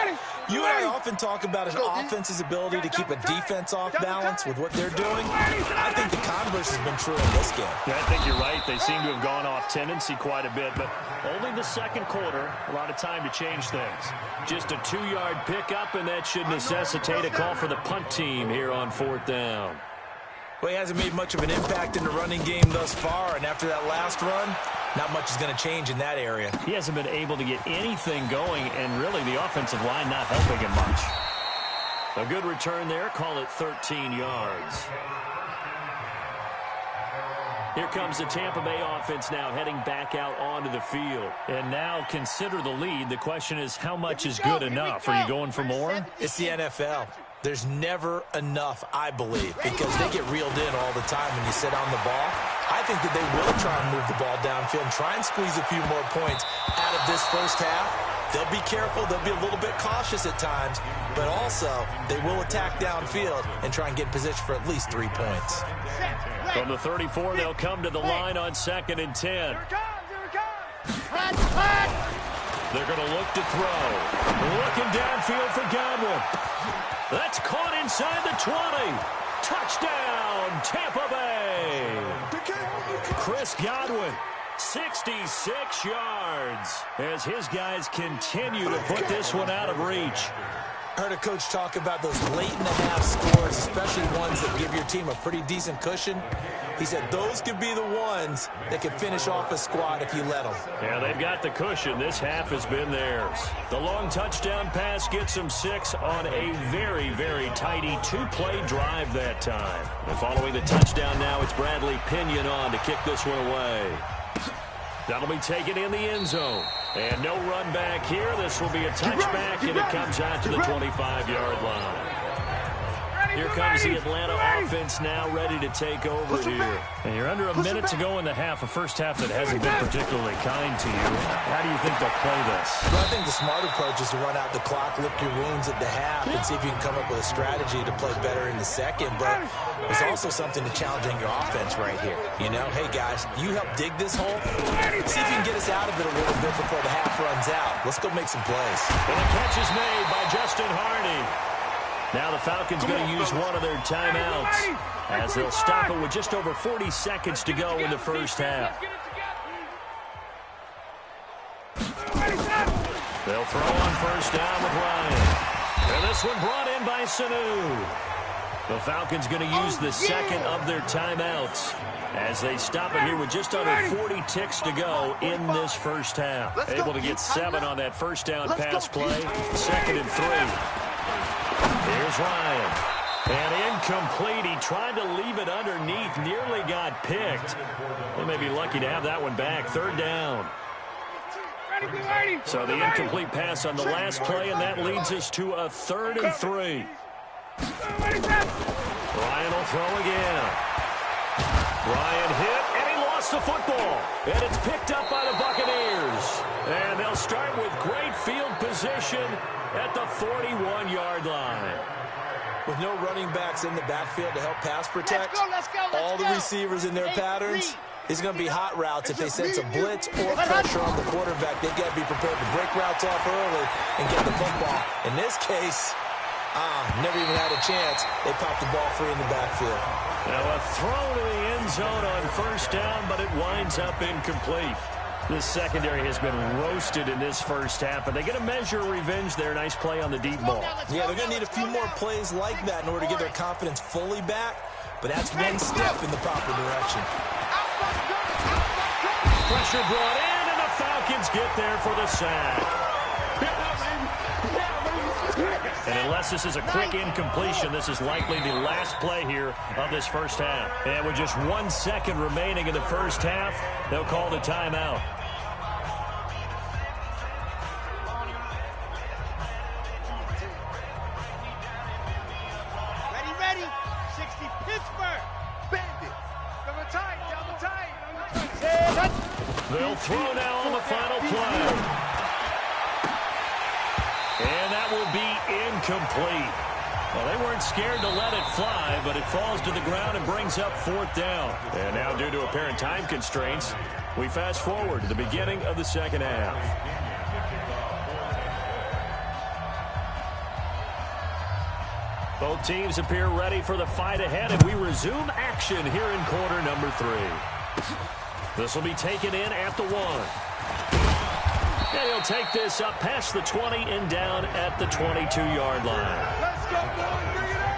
Speaker 4: You and I often talk about an offense's ability to keep a defense off balance with what they're doing. I think the converse has been true in this game.
Speaker 3: Yeah, I think you're right. They seem to have gone off tendency quite a bit, but only the second quarter, a lot of time to change things. Just a 2-yard pickup, and that should necessitate a call for the punt team here on 4th down.
Speaker 4: Well, he hasn't made much of an impact in the running game thus far, and after that last run, not much is going to change in that area.
Speaker 3: He hasn't been able to get anything going, and really the offensive line not helping him much. A good return there. Call it 13 yards. Here comes the Tampa Bay offense now heading back out onto the field. And now consider the lead. The question is, how much is good enough? Are you going for more?
Speaker 4: It's the NFL. There's never enough, I believe, because they get reeled in all the time when you sit on the ball. I think that they will try and move the ball downfield and try and squeeze a few more points out of this first half. They'll be careful. They'll be a little bit cautious at times, but also they will attack downfield and try and get in position for at least 3 points.
Speaker 3: From the 34, they'll come to the line on 2nd and 10.
Speaker 5: Here it comes.
Speaker 3: They're going to look to throw. Looking downfield for Godwin. That's caught inside the 20. Touchdown, Tampa Bay. Chris Godwin, 66 yards, as his guys continue to put this one out of reach.
Speaker 4: I heard a coach talk about those late-in-the-half scores, especially ones that give your team a pretty decent cushion. He said those could be the ones that could finish off a squad if you let them.
Speaker 3: Yeah, they've got the cushion. This half has been theirs. The long touchdown pass gets them 6 on a very, very tidy 2-play drive that time. And following the touchdown now, it's Bradley Pinion on to kick this one away. That'll be taken in the end zone. And no run back here. This will be a touchback, and it comes out to the 25-yard line. Here comes the Atlanta offense now ready to take over here. And you're under a minute to go in the half, a first half that hasn't been particularly kind to you. How do you think they'll play this?
Speaker 4: Well, I think the smart approach is to run out the clock, lick your wounds at the half, and see if you can come up with a strategy to play better in the second. But there's also something to challenging your offense right here. You know, hey, guys, you help dig this hole. See if you can get us out of it a little bit before the half runs out. Let's go make some plays.
Speaker 3: And the catch is made by Justin Harney. Now the Falcons going to use one of their timeouts as they'll stop it with just over 40 seconds to go in the first half. They'll throw on first down with Ryan. And this one brought in by Sanu. The Falcons going to use the second of their timeouts as they stop it here with just under 40 ticks to go in this first half. Able to get 7 on that first down pass play. 2nd and 3. Here's Ryan. And incomplete. He tried to leave it underneath. Nearly got picked. They may be lucky to have that one back. 3rd down. So the incomplete pass on the last play, and that leads us to a 3rd and 3. Ryan will throw again. Ryan hit, and he lost the football. And it's picked up by the Buccaneers. And they'll start with great field position at the 41-yard line.
Speaker 4: With no running backs in the backfield to help pass protect, all the receivers in their patterns, it's going to be hot routes. If they sense a blitz or pressure on the quarterback, they've got to be prepared to break routes off early and get the football. In this case, never even had a chance. They popped the ball free in the backfield.
Speaker 3: Now a throw to the end zone on first down, but it winds up incomplete. This secondary has been roasted in this first half, and they get a measure of revenge there. Nice play on the deep ball.
Speaker 4: Yeah, they're going to need a few more plays like that in order to get their confidence fully back, but that's one step in the proper direction.
Speaker 3: Pressure brought in, and the Falcons get there for the sack. And unless this is a quick incompletion, this is likely the last play here of this first half. And with just 1 second remaining in the first half, they'll call the timeout.
Speaker 5: Ready. 60 Pittsburgh. Bend it. Double tight.
Speaker 3: They'll throw now on the final play. And that will be incomplete. Well, they weren't scared to let it fly, but it falls to the ground and brings up 4th down. And now, due to apparent time constraints, we fast forward to the beginning of the second half. Both teams appear ready for the fight ahead, and we resume action here in quarter number 3. This will be taken in at the 1. And he'll take this up past the 20 and down at the 22-yard line.
Speaker 5: Let's go, boys. Bring it on.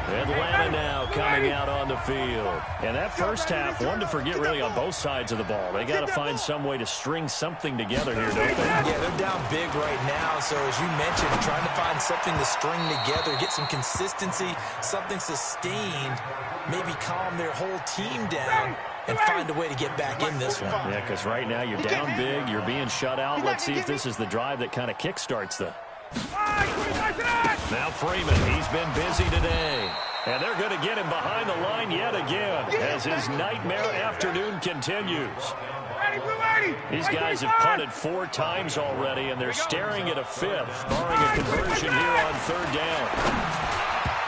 Speaker 3: Atlanta now coming out on the field. And that first half, one to forget really on both sides of the ball. They got to find some way to string something together here, don't they?
Speaker 4: Yeah, they're down big right now. So as you mentioned, trying to find something to string together, get some consistency, something sustained, maybe calm their whole team down and find a way to get back in this one.
Speaker 3: Yeah, because right now you're down big, you're being shut out. Let's see if this is the drive that kind of kickstarts them. Now Freeman, he's been busy today. And they're going to get him behind the line yet again as his nightmare afternoon continues. These guys have punted 4 times already, and they're staring at a 5th, barring a conversion here on 3rd down.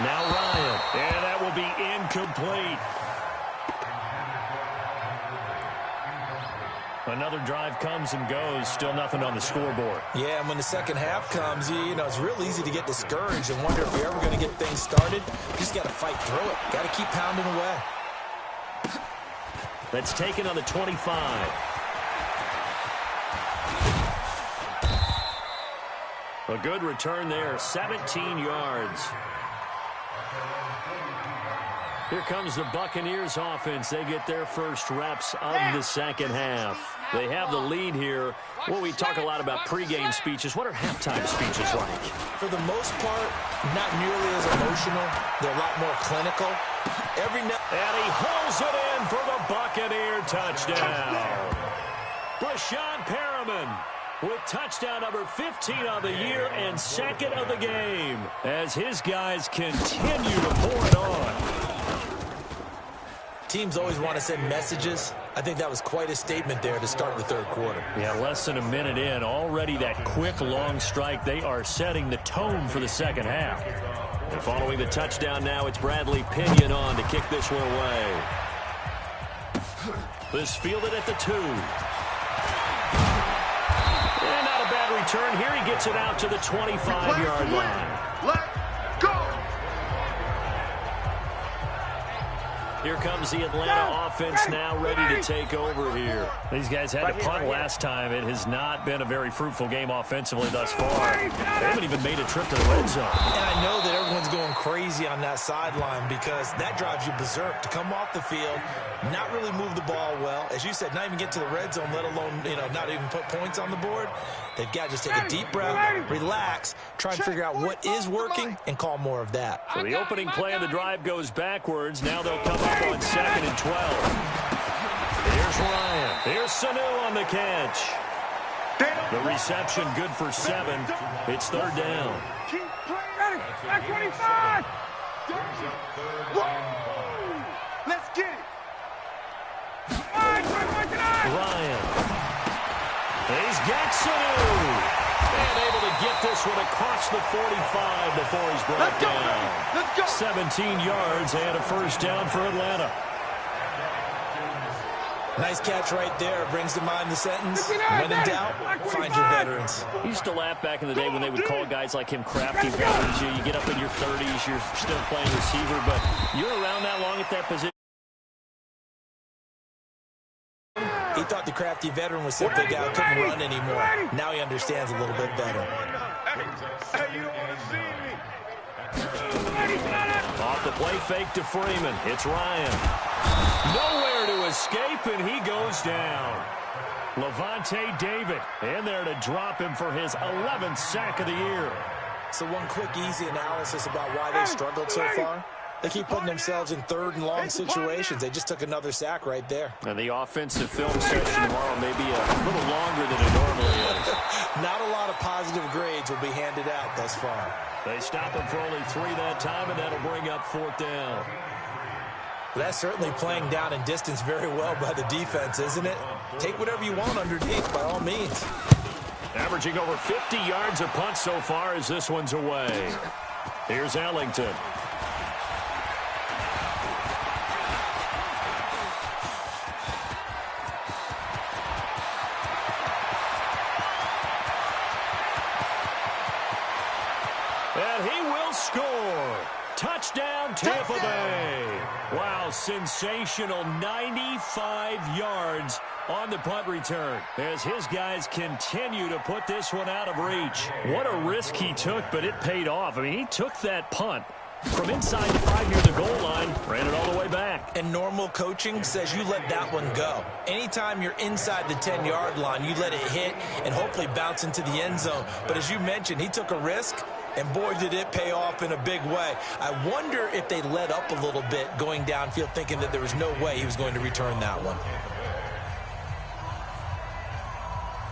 Speaker 3: Now Ryan, and that will be incomplete. Another drive comes and goes, still nothing on the scoreboard.
Speaker 4: Yeah, and when the second half comes, you know, it's real easy to get discouraged and wonder if you're ever going to get things started. You just got to fight through it. Got to keep pounding away.
Speaker 3: That's taken on the 25. A good return there, 17 yards. Here comes the Buccaneers offense. They get their first reps of the second half. They have the lead here. Well, we talk a lot about pregame speeches. What are halftime speeches like?
Speaker 4: For the most part, not nearly as emotional. They're a lot more clinical.
Speaker 3: And he hauls it in for the Buccaneer touchdown. Brashawn Perriman with touchdown number 15 of the year and 2nd of the game as his guys continue to pour it on.
Speaker 4: Teams always want to send messages. I think that was quite a statement there to start the 3rd quarter.
Speaker 3: Yeah, less than a minute in. Already that quick, long strike. They are setting the tone for the second half. And following the touchdown now, it's Bradley Pinion on to kick this one away. This fielded at the 2. And not a bad return. Here he gets it out to the 25-yard line.
Speaker 5: Let's go!
Speaker 3: Here comes the Atlanta offense now ready to take over here. These guys had to punt last time. It has not been a very fruitful game offensively thus far. They haven't even made a trip to the red zone.
Speaker 4: And I know that everyone's going crazy on that sideline because that drives you berserk to come off the field, not really move the ball well. As you said, not even get to the red zone, let alone, not even put points on the board. They've got to just take a deep breath, relax, try and figure out what is working, and call more of that.
Speaker 3: So the opening play of the drive goes backwards. Now they'll come up on 2nd and 12. Here's Ryan. Here's Sanu on the catch. The reception good for 7. It's 3rd down.
Speaker 5: Keep playing. Back 25. Let's get it.
Speaker 3: Ryan. He's got Sanu. And able to get this one across the 45 before he's brought down.
Speaker 5: Let's go.
Speaker 3: 17 yards and a first down for Atlanta.
Speaker 4: Nice catch right there. Brings to mind the sentence, when in doubt, find your veterans.
Speaker 3: I used to laugh back in the day when they would call guys like him crafty veterans. You get up in your 30s, you're still playing receiver, but you're around that long at that position.
Speaker 4: He thought the crafty veteran was simply a guy who couldn't run anymore. Now he understands a little bit better.
Speaker 5: Hey, you don't want to see me.
Speaker 3: Off the play fake to Freeman. It's Ryan. Nowhere to escape, and he goes down. Levante David in there to drop him for his 11th sack of the year.
Speaker 4: So one quick, easy analysis about why they struggled so far. They keep putting themselves in 3rd and long situations. They just took another sack right there.
Speaker 3: And the offensive film section tomorrow may be a little longer than it normally is.
Speaker 4: Not a lot of positive grades will be handed out thus far.
Speaker 3: They stop him for only 3 that time, and that'll bring up 4th down.
Speaker 4: That's certainly playing down and distance very well by the defense, isn't it? Take whatever you want underneath, by all means.
Speaker 3: Averaging over 50 yards a punt so far as this one's away. Here's Ellington. And he will score. Touchdown, Tampa Bay. Wow, sensational 95 yards on the punt return as his guys continue to put this one out of reach. What a risk he took, but it paid off. I mean, he took that punt From inside the 5 near the goal line, ran it all the way back.
Speaker 4: And normal coaching says you let that one go. Anytime you're inside the 10-yard line, you let it hit and hopefully bounce into the end zone. But as you mentioned, he took a risk, and boy, did it pay off in a big way. I wonder if they let up a little bit going downfield, thinking that there was no way he was going to return that one.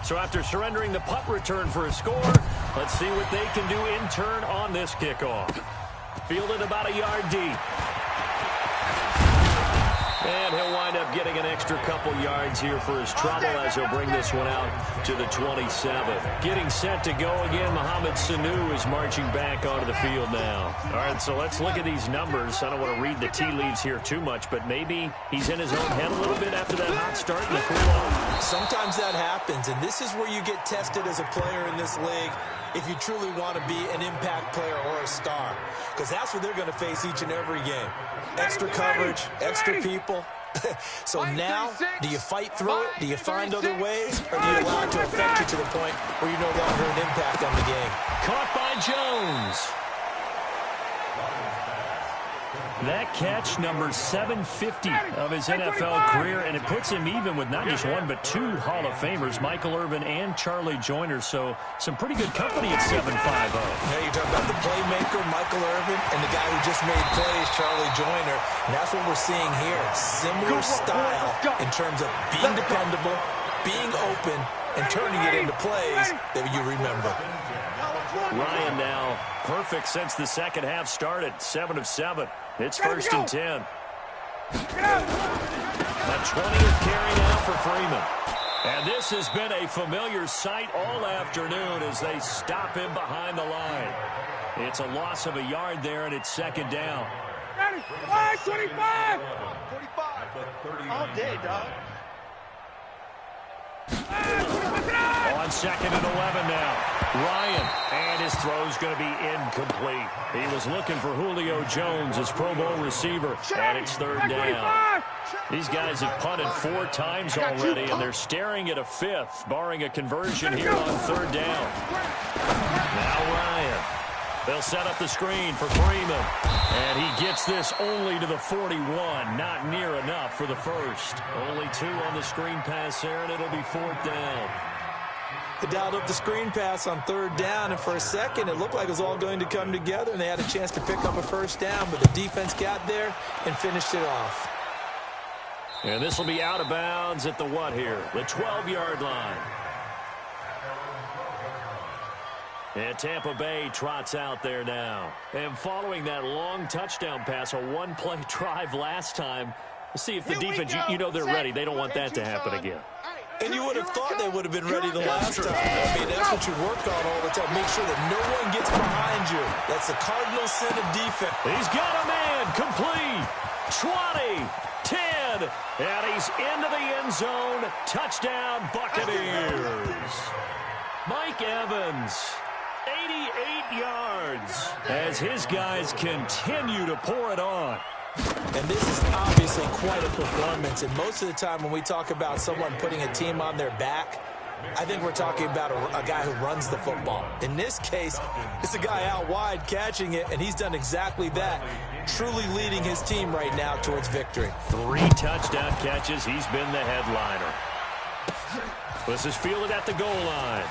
Speaker 3: So after surrendering the punt return for a score, let's see what they can do in turn on this kickoff. Fielded about a yard deep. And he'll wind up getting an extra couple yards here for his trouble as he'll bring this one out to the 27. Getting set to go again, Mohamed Sanu is marching back onto the field now. All right, so let's look at these numbers. I don't want to read the tea leaves here too much, but maybe he's in his own head a little bit after that hot start and the cool off.
Speaker 4: Sometimes that happens, and this is where you get tested as a player in this league if you truly want to be an impact player or a star, because that's what they're going to face each and every game. Extra coverage, extra people. So now, do you fight through it? Do you find other ways? Or do you allow it to affect you to the point where you're no longer an impact on the game?
Speaker 3: Caught by Jones. That catch, number 750 of his NFL career, and it puts him even with not just one but two Hall of Famers, Michael Irvin and Charlie Joyner. So some pretty good company at 7'5".
Speaker 4: Now you're talking about the playmaker, Michael Irvin, and the guy who just made plays, Charlie Joyner. And that's what we're seeing here. Similar style in terms of being dependable, being open, and turning it into plays that you remember.
Speaker 3: Ryan now perfect since the second half started. 7 of 7. It's 1st and 10. A 20th carry now for Freeman. And this has been a familiar sight all afternoon as they stop him behind the line. It's a loss of a yard there, and it's 2nd down.
Speaker 5: 25! 45! All day, dog.
Speaker 3: On 2nd and 11 now. Ryan, and his throw's going to be incomplete. He was looking for Julio Jones, his Pro Bowl receiver, and it's 3rd down. These guys have punted 4 times already, and they're staring at a 5th, barring a conversion here on 3rd down. Now Ryan. They'll set up the screen for Freeman, and he gets this only to the 41. Not near enough for the first. Only 2 on the screen pass there, and it'll be 4th down.
Speaker 4: They dialed up the screen pass on 3rd down, and for a second, it looked like it was all going to come together, and they had a chance to pick up a 1st down, but the defense got there and finished it off.
Speaker 3: And this will be out of bounds at the what here? The 12-yard line. And Tampa Bay trots out there now. And following that long touchdown pass, a one-play drive last time, let's see if the defense, you know they're ready. They don't want that to happen again.
Speaker 4: And you would have thought they would have been ready the last time. I mean, that's what you work on all the time. Make sure that no one gets behind you. That's the cardinal sin of defense.
Speaker 3: He's got a man. Complete. 20. 10. And he's into the end zone. Touchdown, Buccaneers. Mike Evans. 88 yards as his guys continue to pour it on.
Speaker 4: And this is obviously quite a performance. And most of the time when we talk about someone putting a team on their back, I think we're talking about a guy who runs the football. In this case, it's a guy out wide catching it, and he's done exactly that, truly leading his team right now towards victory.
Speaker 3: 3 touchdown catches. He's been the headliner. This is fielded at the goal line.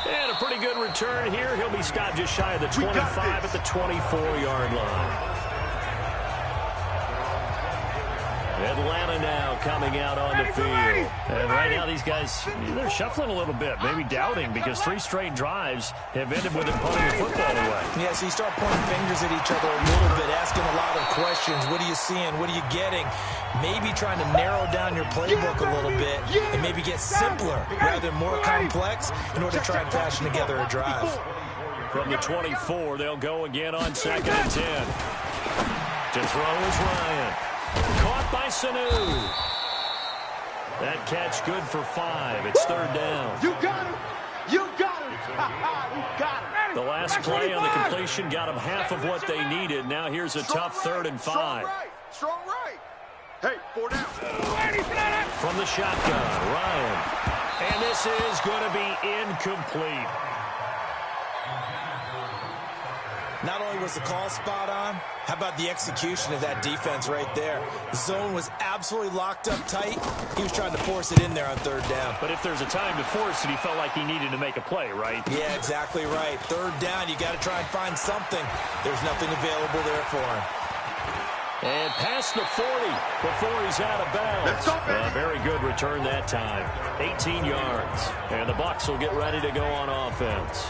Speaker 3: And a pretty good return here. He'll be stopped just shy of the 25 at the 24-yard line. Atlanta now coming out on the field. And right now these guys, they're shuffling a little bit, maybe doubting, because 3 straight drives have ended with them punting the football away.
Speaker 4: Yeah, so you start pointing fingers at each other a little bit, asking a lot of questions. What are you seeing? What are you getting? Maybe trying to narrow down your playbook a little bit and maybe get simpler rather than more complex in order to try and fashion together a drive.
Speaker 3: From the 24, they'll go again on 2nd and 10. To throw is Ryan. Caught by Sanu. That catch good for 5. It's 3rd down.
Speaker 5: You got him. You got him. You got him.
Speaker 3: The last play on the completion got them half of what they needed. Now here's a tough 3rd and 5.
Speaker 5: Strong right. Hey, 4 down.
Speaker 3: From the shotgun, Ryan. And this is going to be incomplete.
Speaker 4: Not only was the call spot on, how about the execution of that defense right there? The zone was absolutely locked up tight. He was trying to force it in there on third down.
Speaker 3: But if there's a time to force it, he felt like he needed to make a play, right?
Speaker 4: Yeah, exactly right. Third down, you got to try and find something. There's nothing available there for him.
Speaker 3: And past the 40 before he's out of bounds. A very good return that time. 18 yards. And the Bucs will get ready to go on offense.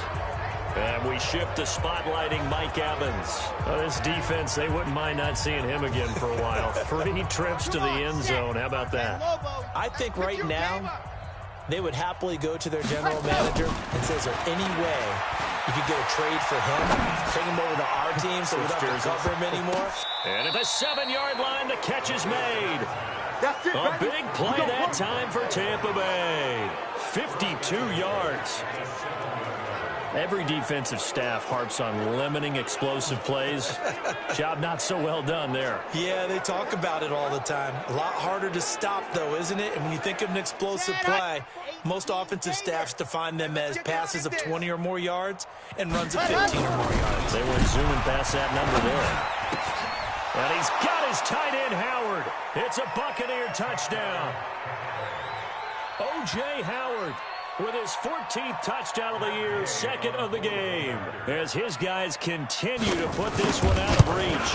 Speaker 3: And we shift to spotlighting Mike Evans. This defense, they wouldn't mind not seeing him again for a while. 3 trips to the end zone. How about that?
Speaker 4: I think right now they would happily go to their general manager and say, is there any way you could get a trade for him? Take him over to our team so we don't have to cover him anymore?
Speaker 3: And at the 7-yard line, the catch is made. A big play that time for Tampa Bay. 52 yards. Every defensive staff harps on limiting explosive plays. Job not so well done there.
Speaker 4: Yeah, they talk about it all the time. A lot harder to stop, though, isn't it? And when you think of an explosive play, most offensive staffs define them as passes of 20 or more yards and runs of 15 or more yards.
Speaker 3: They went zooming past that number there. And he's got his tight end, Howard. It's a Buccaneer touchdown. O.J. Howard with his 14th touchdown of the year, 2nd of the game, as his guys continue to put this one out of reach.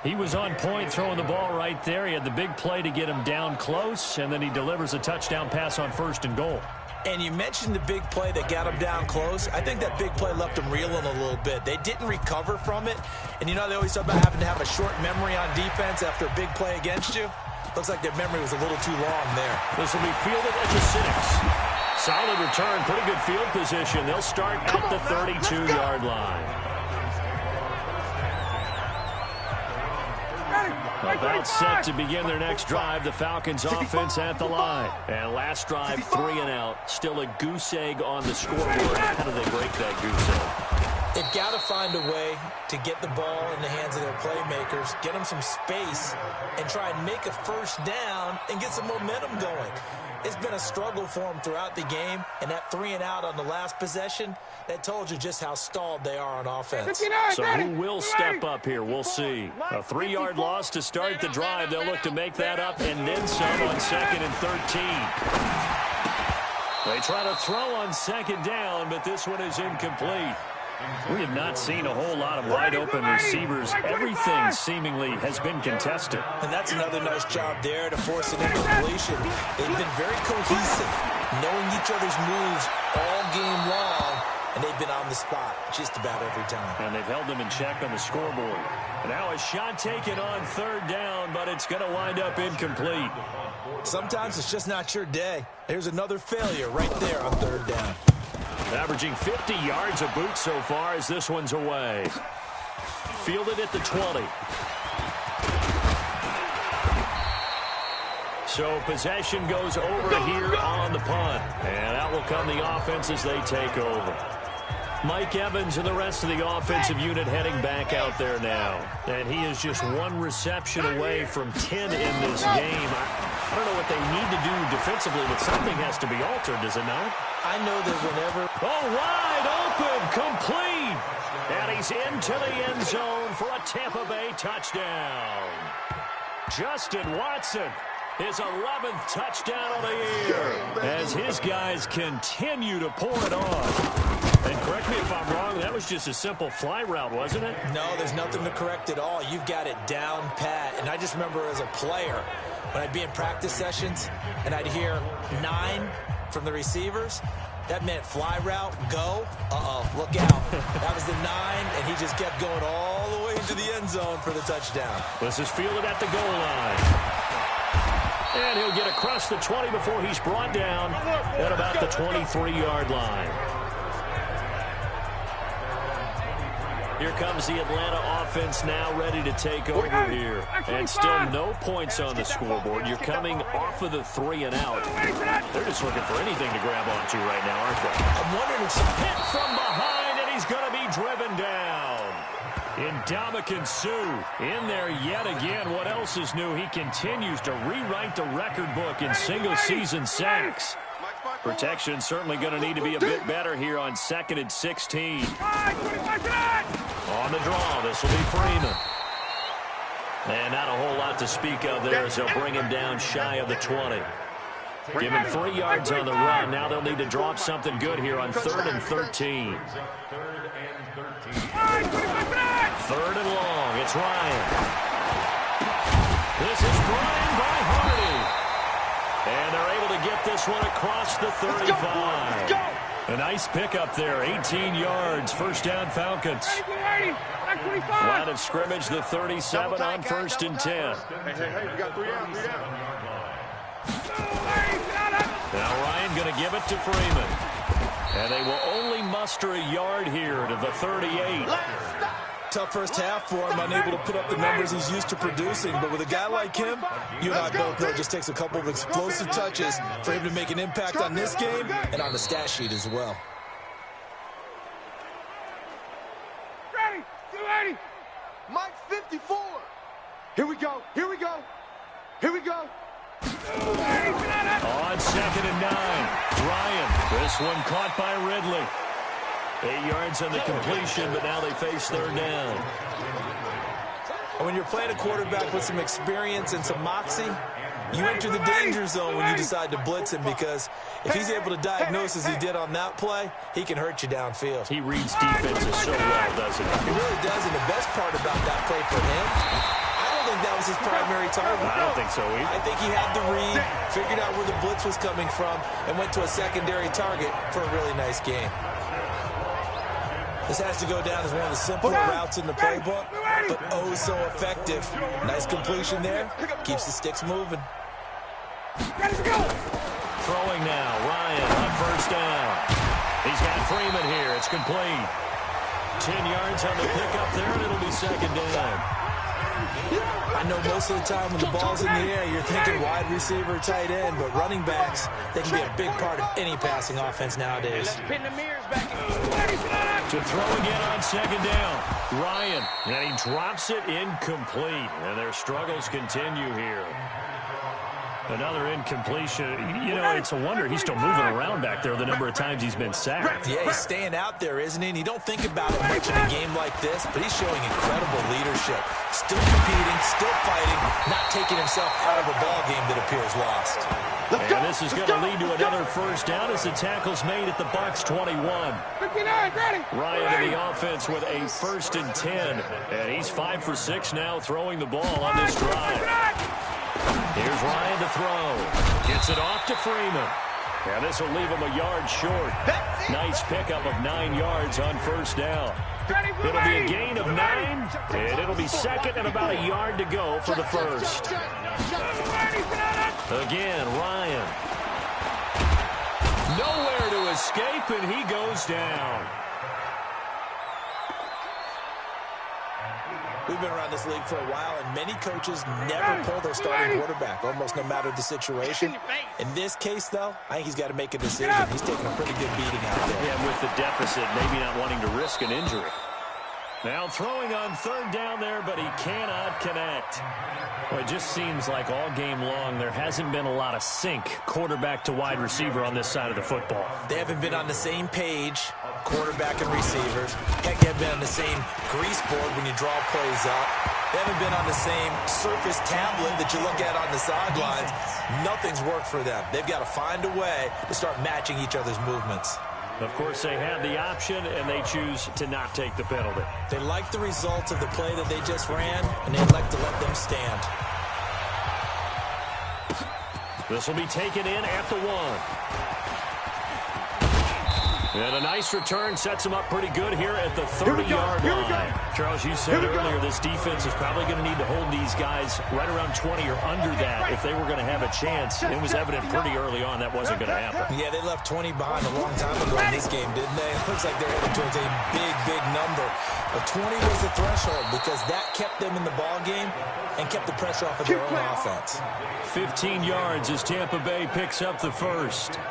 Speaker 3: He was on point throwing the ball right there. He had the big play to get him down close, and then he delivers a touchdown pass on 1st and goal.
Speaker 4: And you mentioned the big play that got him down close. I think that big play left him reeling a little bit. They didn't recover from it. And you know they always talk about having to have a short memory on defense after a big play against you. Looks like their memory was a little too long there.
Speaker 3: This will be fielded at the 6. Solid return, pretty good field position. They'll start at the 32-yard line. About set to begin their next drive. The Falcons offense at the line. And last drive, 3 and out. Still a goose egg on the scoreboard. How do they break that goose egg?
Speaker 4: They've got to find a way to get the ball in the hands of their playmakers, get them some space, and try and make a first down and get some momentum going. It's been a struggle for them throughout the game, and that 3 and out on the last possession, that told you just how stalled they are on offense.
Speaker 3: So who will step up here? We'll see. A 3-yard loss to start the drive. They'll look to make that up and then some on 2nd and 13. They try to throw on 2nd down, but this one is incomplete. We have not seen a whole lot of wide-open receivers. Everything seemingly has been contested.
Speaker 4: And that's another nice job there to force an incompletion. They've been very cohesive, knowing each other's moves all game long, and they've been on the spot just about every time.
Speaker 3: And they've held them in check on the scoreboard. And now a shot taken on 3rd down, but it's going to wind up incomplete.
Speaker 4: Sometimes it's just not your day. There's another failure right there on 3rd down.
Speaker 3: Averaging 50 yards a boot so far as this one's away. Fielded at the 20. So possession goes over here on the punt. And out will come the offense as they take over. Mike Evans and the rest of the offensive unit heading back out there now. And he is just 1 reception away from 10 in this game. I don't know what they need to do defensively, but something has to be altered, does it not?
Speaker 4: I know that whenever...
Speaker 3: Oh, wide open, complete. And he's into the end zone for a Tampa Bay touchdown. Justin Watson, his 11th touchdown of the year, as his guys continue to pour it on. And correct me if I'm wrong, that was just a simple fly route, wasn't it?
Speaker 4: No, there's nothing to correct at all. You've got it down pat. And I just remember as a player, when I'd be in practice sessions and I'd hear 9 from the receivers, that meant fly route, go, look out. That was the 9, and he just kept going all the way into the end zone for the touchdown.
Speaker 3: This is fielded at the goal line. And he'll get across the 20 before he's brought down at about the 23-yard line. Here comes the Atlanta offense now ready to take over here. And still no points on the scoreboard. You're coming off of the 3 and out. They're just looking for anything to grab onto right now, aren't they?
Speaker 4: I'm wondering if some
Speaker 3: hit from behind, and he's going to be driven down. Ndamukong Suh in there yet again. What else is new? He continues to rewrite the record book in single-season sacks. Protection certainly going to need to be a bit better here on 2nd and 16. On the draw, this will be Freeman. And not a whole lot to speak of there as they'll bring him down shy of the 20. Give him 3 yards on the run. Now they'll need to drop something good here on 3rd and 13. 3rd and long. It's Ryan. This is Brian by Hardy. And they're able to get this one across the 35. A nice pickup there. 18 yards. First down, Falcons. Line of scrimmage, the 37 on 1st and 10.
Speaker 5: Hey, we got 3 down, 3 down.
Speaker 3: Now Ryan going to give it to Freeman. And they will only muster a yard here to the 38.
Speaker 4: Tough first half for him, unable to put up the numbers he's used to producing. But with a guy like him, you and I both know it just takes a couple of explosive touches for him to make an impact on this game and on the stat sheet as well.
Speaker 5: Ready, 280. Mike 54. Here we go, here we go, here we go.
Speaker 3: On 2nd and 9, Ryan. This one caught by Ridley. 8 yards on the completion, but now they face 3rd down.
Speaker 4: And when you're playing a quarterback with some experience and some moxie, you enter the danger zone when you decide to blitz him, because if he's able to diagnose as he did on that play, he can hurt you downfield.
Speaker 3: He reads defenses so well, doesn't he?
Speaker 4: He really does, and the best part about that play for him, I don't think that was his primary target.
Speaker 3: I don't think so either.
Speaker 4: I think he had the read, figured out where the blitz was coming from, and went to a secondary target for a really nice game. This has to go down as one of the simpler routes in the playbook, but oh so effective. Nice completion there. Keeps the sticks moving.
Speaker 3: Throwing now, Ryan on 1st down. He's got Freeman here. It's complete. 10 yards on the pickup there, and it'll be 2nd down.
Speaker 4: I know most of the time when the ball's in the air, you're thinking wide receiver, tight end, but running backs, they can be a big part of any passing offense nowadays.
Speaker 3: To throw again on 2nd down. Ryan, and he drops it incomplete, and their struggles continue here. Another incompletion. You know, it's a wonder he's still moving around back there the number of times he's been sacked.
Speaker 4: Yeah, he's staying out there, isn't he? And you don't think about it much in a game like this, but he's showing incredible leadership. Still competing, still fighting, not taking himself out of a ball game that appears lost.
Speaker 3: And this is going to lead to another 1st down as the tackle's made at the Bucs 21. Ryan in the offense with a 1st and 10. And he's 5 for 6 now throwing the ball on this drive. Here's Ryan to throw. Gets it off to Freeman. And this will leave him a yard short. Nice pickup of 9 yards on 1st down. It'll be a gain of 9, and it'll be 2nd and about a yard to go for the 1st. Again, Ryan. Nowhere to escape, and he goes down.
Speaker 4: We've been around this league for a while, and many coaches never pull their starting quarterback, almost no matter the situation. In this case, though, I think he's got to make a decision. He's taking a pretty good beating out there.
Speaker 3: Yeah, with the deficit, maybe not wanting to risk an injury. Now throwing on 3rd down there, but he cannot connect. Well, it just seems like all game long there hasn't been a lot of sync quarterback to wide receiver on this side of the football.
Speaker 4: They haven't been on the same page, quarterback and receivers. Heck, they haven't been on the same grease board when you draw plays up. They haven't been on the same surface tablet that you look at on the sidelines. Nothing's worked for them. They've got to find a way to start matching each other's movements.
Speaker 3: Of course, they had the option, and they choose to not take the penalty.
Speaker 4: They like the results of the play that they just ran, and they elect to let them stand.
Speaker 3: This will be taken in at the 1. And a nice return sets him up pretty good here at the 30-yard line. Charles, you said earlier this defense is probably going to need to hold these guys right around 20 or under that if they were going to have a chance. It was evident pretty early on that wasn't going to happen.
Speaker 4: Yeah, they left 20 behind a long time ago in this game, didn't they? It looks like they're headed towards a big, big number. But 20 was the threshold because that kept them in the ball game and kept the pressure off of their own offense.
Speaker 3: 15 yards as Tampa Bay picks up the 1st.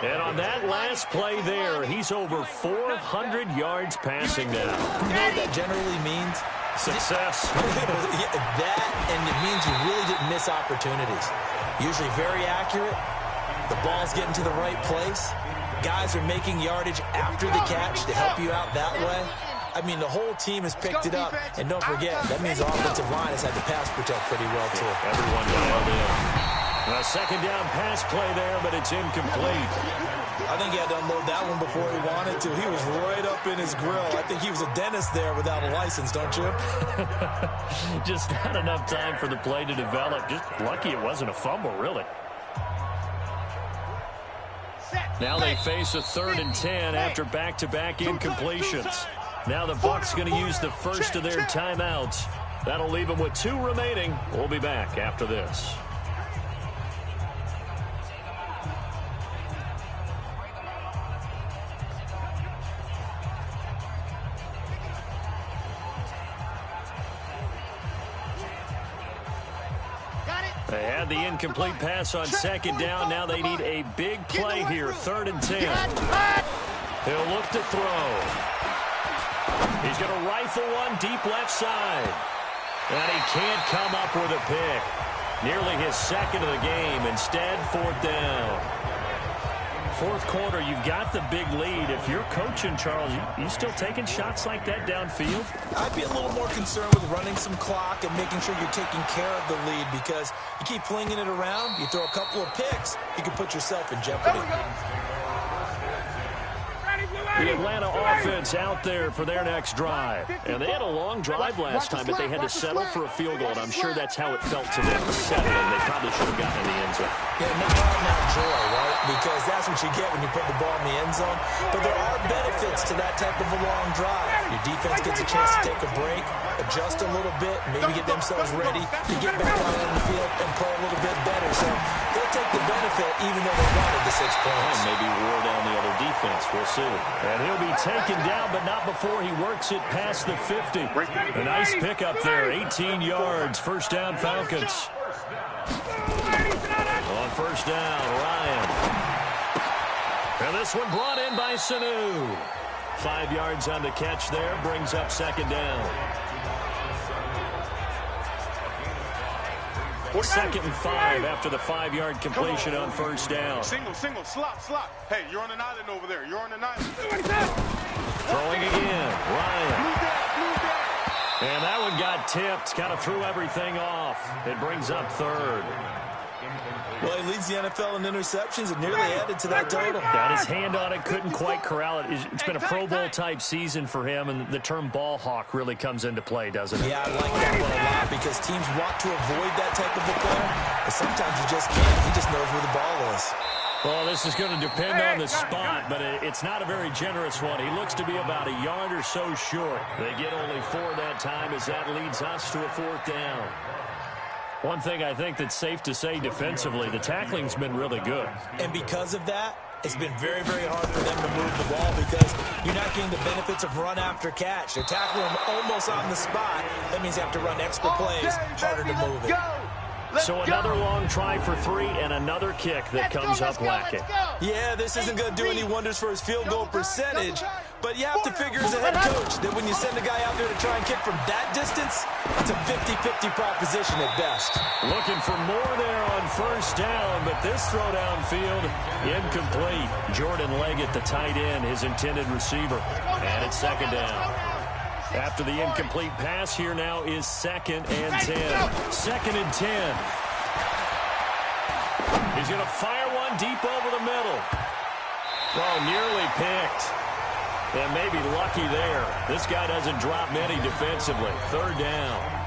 Speaker 3: And on that last play there, he's over 400 yards passing now.
Speaker 4: You know what that generally means?
Speaker 3: Success.
Speaker 4: That, and it means you really didn't miss opportunities. Usually very accurate. The ball's getting to the right place. Guys are making yardage after the catch to help you out that way. I mean, the whole team has picked it up. And don't forget, that means the offensive line has had to pass protect pretty well, too.
Speaker 3: Everyone dialed in. A second down pass play there, but it's incomplete.
Speaker 4: I think he had to unload that one before he wanted to. He was right up in his grill. I think he was a dentist there without a license, don't you?
Speaker 3: Just not enough time for the play to develop. Just lucky it wasn't a fumble, really. Now they face a 3rd and 10 after back-to-back incompletions. Now the Bucs going to use the first of their timeouts. That'll leave them with 2 remaining. We'll be back after this. They had the incomplete pass on 2nd down. Now they need a big play here, 3rd and 10. He'll look to throw. He's going to rifle one deep left side. And he can't come up with a pick. Nearly his 2nd of the game. Instead, 4th down. 4th quarter, you've got the big lead. If you're coaching, Charles, you still taking shots like that downfield?
Speaker 4: I'd be a little more concerned with running some clock and making sure you're taking care of the lead, because you keep flinging it around, you throw a couple of picks, you can put yourself in jeopardy.
Speaker 3: The Atlanta offense out there for their next drive. And they had a long drive last time, but they had to settle for a field goal, and I'm sure that's how it felt to them. 7, and they probably should have gotten in the end zone.
Speaker 4: Yeah, no pride, not joy, right? Because that's what you get when you put the ball in the end zone. But there are benefits to that type of a long drive. Your defense gets a chance to take a break, adjust a little bit, maybe get themselves ready to get back out on the field and play a little bit better. So they'll take the benefit even though they wanted the 6 points.
Speaker 3: And maybe wore down the other defense. We'll see. And he'll be taken down, but not before he works it past the 50. A nice pickup there, 18 yards. 1st down, Falcons. On 1st down, Ryan. And this one brought in by Sanu. 5 yards on the catch there, brings up 2nd down. 2nd and 5 after the 5-yard completion on 1st down.
Speaker 5: Single, slop. Hey, you're on an island over there. You're on an island.
Speaker 3: Throwing again, Ryan. And that one got tipped, kind of threw everything off. It brings up 3rd.
Speaker 4: Well, he leads the NFL in interceptions and nearly added to that total.
Speaker 3: Got his hand on it, couldn't quite corral it. It's been a Pro Bowl-type season for him, and the term ball hawk really comes into play, doesn't it?
Speaker 4: Yeah, I like that one a lot because teams want to avoid that type of a player, but sometimes you just can't. He just knows where the ball is.
Speaker 3: Well, this is going to depend on the spot, but it's not a very generous one. He looks to be about a yard or so short. They get only 4 that time as that leads us to a 4th down. One thing I think that's safe to say defensively, the tackling's been really good.
Speaker 4: And because of that, it's been very, very hard for them to move the ball because you're not getting the benefits of run after catch. They're tackling them almost on the spot. That means they have to run extra plays, harder to move it.
Speaker 3: So another long try for 3 and another kick that comes up lacking.
Speaker 4: Yeah, this isn't going to do any wonders for his field goal percentage, but you have to figure as a head coach that when you send a guy out there to try and kick from that distance, it's a 50-50 proposition at best.
Speaker 3: Looking for more there on 1st down, but this throw downfield, incomplete. Jordan Leggett, the tight end, his intended receiver. And it's 2nd down. After the incomplete pass, here now is 2nd and 10. 2nd and 10. He's going to fire one deep over the middle. Oh, nearly picked. And maybe lucky there. This guy doesn't drop many defensively. 3rd down.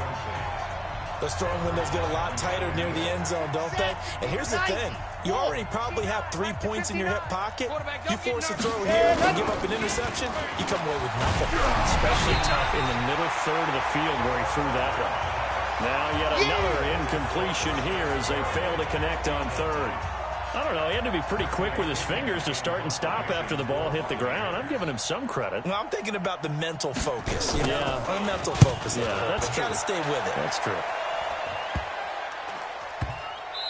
Speaker 4: Those throwing windows get a lot tighter near the end zone, don't they? And here's the thing. You already probably have 3 points in your hip pocket. You force a throw here and give up an interception, you come away with nothing.
Speaker 3: Especially tough in the middle 3rd of the field where he threw that one. Now yet another incompletion here as they fail to connect on 3rd. I don't know. He had to be pretty quick with his fingers to start and stop after the ball hit the ground. I'm giving him some credit.
Speaker 4: Well, I'm thinking about the mental focus, you know?
Speaker 3: Yeah.
Speaker 4: The mental focus.
Speaker 3: Yeah, that's true.
Speaker 4: Got to stay with it.
Speaker 3: That's true.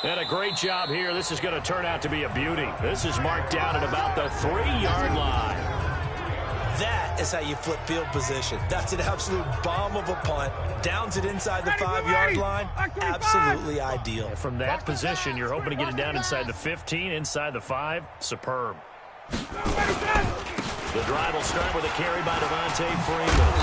Speaker 3: And a great job here. This is going to turn out to be a beauty. This is marked down at about the 3-yard line.
Speaker 4: That is how you flip field position. That's an absolute bomb of a punt. Downs it inside the 5-yard line. Absolutely ideal.
Speaker 3: From that position, you're hoping to get it down inside the 15, inside the 5. Superb. The drive will start with a carry by Devontae Freeman.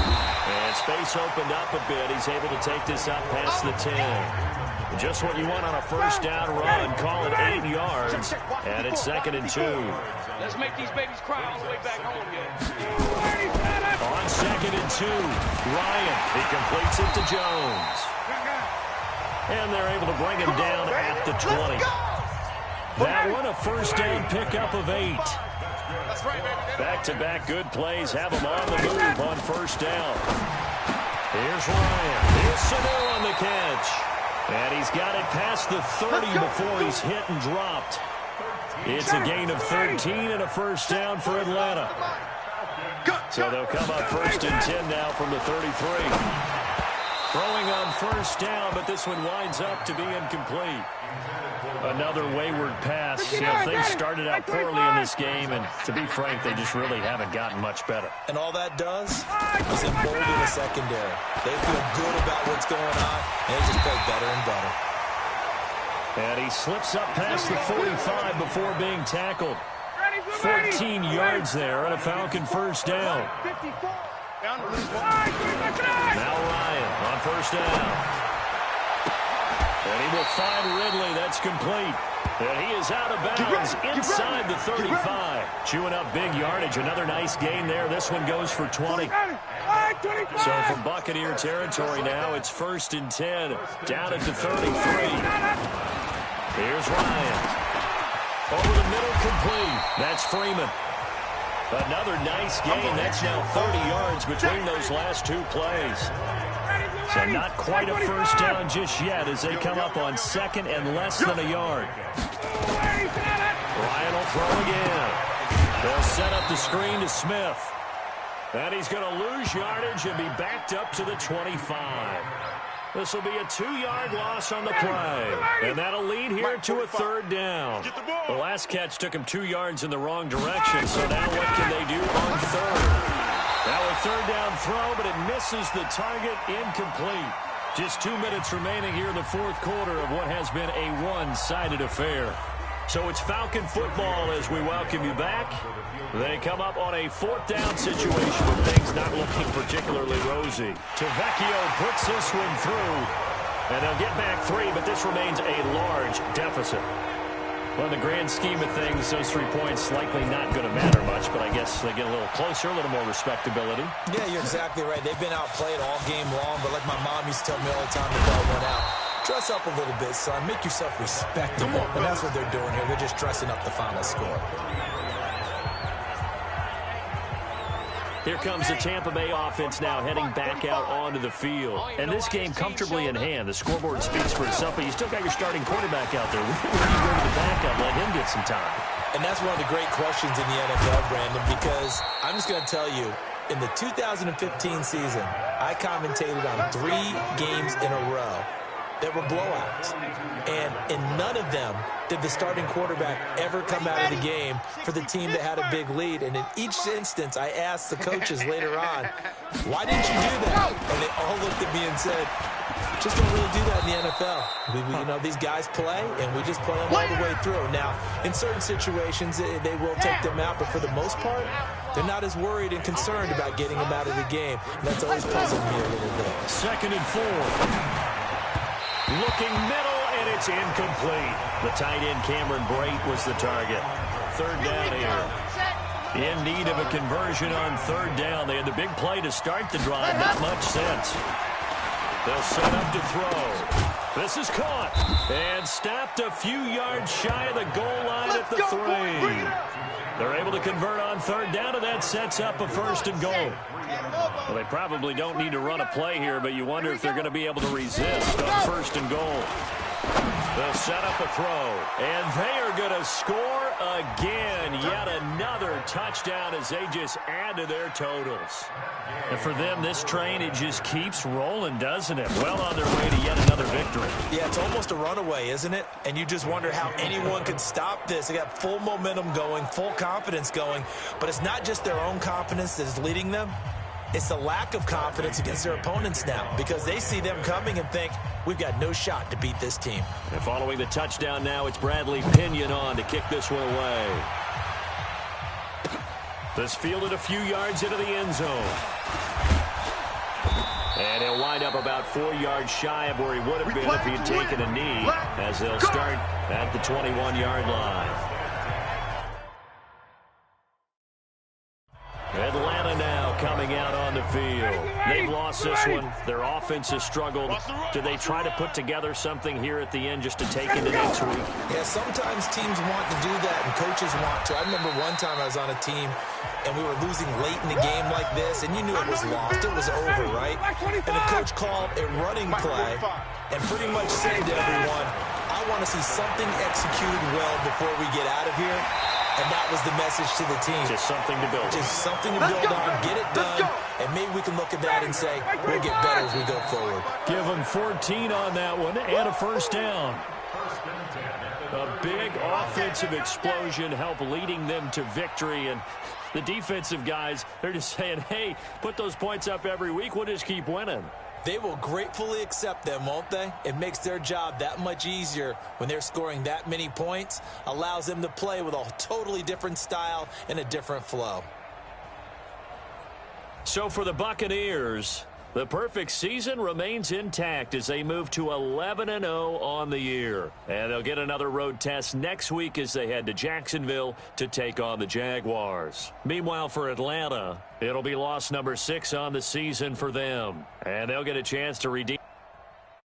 Speaker 3: And space opened up a bit. He's able to take this up past the 10. Just what you want on a first down run. Call it 8 yards. And it's 2nd and 2.
Speaker 7: Let's make these babies cry all the way back home here.
Speaker 3: On 2nd and 2, Ryan. He completes it to Jones. And they're able to bring him down at the 20. That one a first down pickup of 8. Back-to-back good plays have him on the move on first down. Here's Ryan. Here's Sanu on the catch. And he's got it past the 30 before he's hit and dropped. It's a gain of 13 and a first down for Atlanta. So they'll come up 1st and 10 now from the 33. Throwing on first down, but this one winds up to be incomplete. Another wayward pass. Things started out poorly in this game, and to be frank, they just really haven't gotten much better.
Speaker 4: And all that does is embolden the secondary. They feel good about what's going on, and they just play better and better.
Speaker 3: And he slips up past the 45 before being tackled. 14 yards there and a Falcon first down. Now Ryan on first down. And he will find Ridley. That's complete. And he is out of bounds inside the 35. Chewing up big yardage. Another nice gain there. This one goes for 20. So from Buccaneer territory now, it's 1st and 10. Down at the 33. Here's Ryan. Over the middle, complete. That's Freeman. Another nice gain. That's now 30 yards between those last 2 plays. So not quite a first down just yet as they come up on 2nd and less than a yard. Ryan will throw again. They'll set up the screen to Smith. And he's going to lose yardage and be backed up to the 25. This will be a 2-yard loss on the play. And that'll lead here to a 3rd down. The last catch took him 2 yards in the wrong direction, so now what can they do on 3rd? Now a 3rd down throw, but it misses the target, incomplete. Just 2 minutes remaining here in the 4th quarter of what has been a one-sided affair. So it's Falcon football as we welcome you back. They come up on a 4th down situation with things not looking particularly rosy. Tavecchio puts this one through, and they'll get back 3, but this remains a large deficit. Well, in the grand scheme of things, those 3 points likely not going to matter much, but I guess they get a little closer, a little more respectability. Yeah, you're exactly right. They've been outplayed all game long, but like my mom used to tell me all the time, the ball went out. Dress up a little bit, son. Make yourself respectable. And that's what they're doing here. They're just dressing up the final score. Here comes the Tampa Bay offense now heading back out onto the field. And this game comfortably in hand. The scoreboard speaks for itself, but you still got your starting quarterback out there. Where do you go to the backup? Let him get some time. And that's one of the great questions in the NFL, Brandon, because I'm just going to tell you, in the 2015 season, I commentated on 3 games in a row that were blowouts. And in none of them did the starting quarterback ever come out of the game for the team that had a big lead. And in each instance, I asked the coaches later on, why didn't you do that? And they all looked at me and said, just don't really do that in the NFL. These guys play, and we just play them all the way through. Now, in certain situations, they will take them out, but for the most part, they're not as worried and concerned about getting them out of the game. And that's always puzzled me a little bit. 2nd and 4. Looking middle, and it's incomplete. The tight end, Cameron Brate, was the target. 3rd down here. In need of a conversion on 3rd down. They had the big play to start the drive. Not much sense. They'll set up to throw. This is caught. And stopped a few yards shy of the goal line at the 3. They're able to convert on 3rd down, and that sets up a 1st and goal. Well, they probably don't need to run a play here, but you wonder if they're going to be able to resist on 1st and goal. They'll set up a throw, and they are going to score again. Yet another touchdown as they just add to their totals. And for them, this train, it just keeps rolling, doesn't it? Well on their way to yet another victory.
Speaker 4: Yeah, it's almost a runaway, isn't it? And you just wonder how anyone could stop this. They got full momentum going, full confidence going. But it's not just their own confidence that is leading them. It's the lack of confidence against their opponents now, because they see them coming and think, we've got no shot to beat this team.
Speaker 3: And following the touchdown now, it's Bradley Pinion on to kick this one away. This fielded a few yards into the end zone. And he'll wind up about 4 yards shy of where he would have been if he had taken a knee, as they'll start at the 21-yard line. Atlanta now coming out on the field. They've lost this one. Their offense has struggled. Do they try to put together something here at the end just to take into next week?
Speaker 4: Yeah, sometimes teams want to do that and coaches want to. I remember one time I was on a team and we were losing late in the game like this, and you knew it was lost. It was over, right? And the coach called a running play and pretty much said to everyone, I want to see something executed well before we get out of here. And that was the message to the team.
Speaker 3: Just something to build on.
Speaker 4: Just something to build on, get it done, and maybe we can look at that and say, we'll get better as we go forward.
Speaker 3: Give them 14 on that one and a first down. A big offensive explosion helped leading them to victory, and the defensive guys, they're just saying, hey, put those points up every week, we'll just keep winning.
Speaker 4: They will gratefully accept them, won't they? It makes their job that much easier when they're scoring that many points, allows them to play with a totally different style and a different flow.
Speaker 3: So for the Buccaneers, the perfect season remains intact as they move to 11-0 on the year. And they'll get another road test next week as they head to Jacksonville to take on the Jaguars. Meanwhile, for Atlanta, it'll be loss number 6 on the season for them. And they'll get a chance to redeem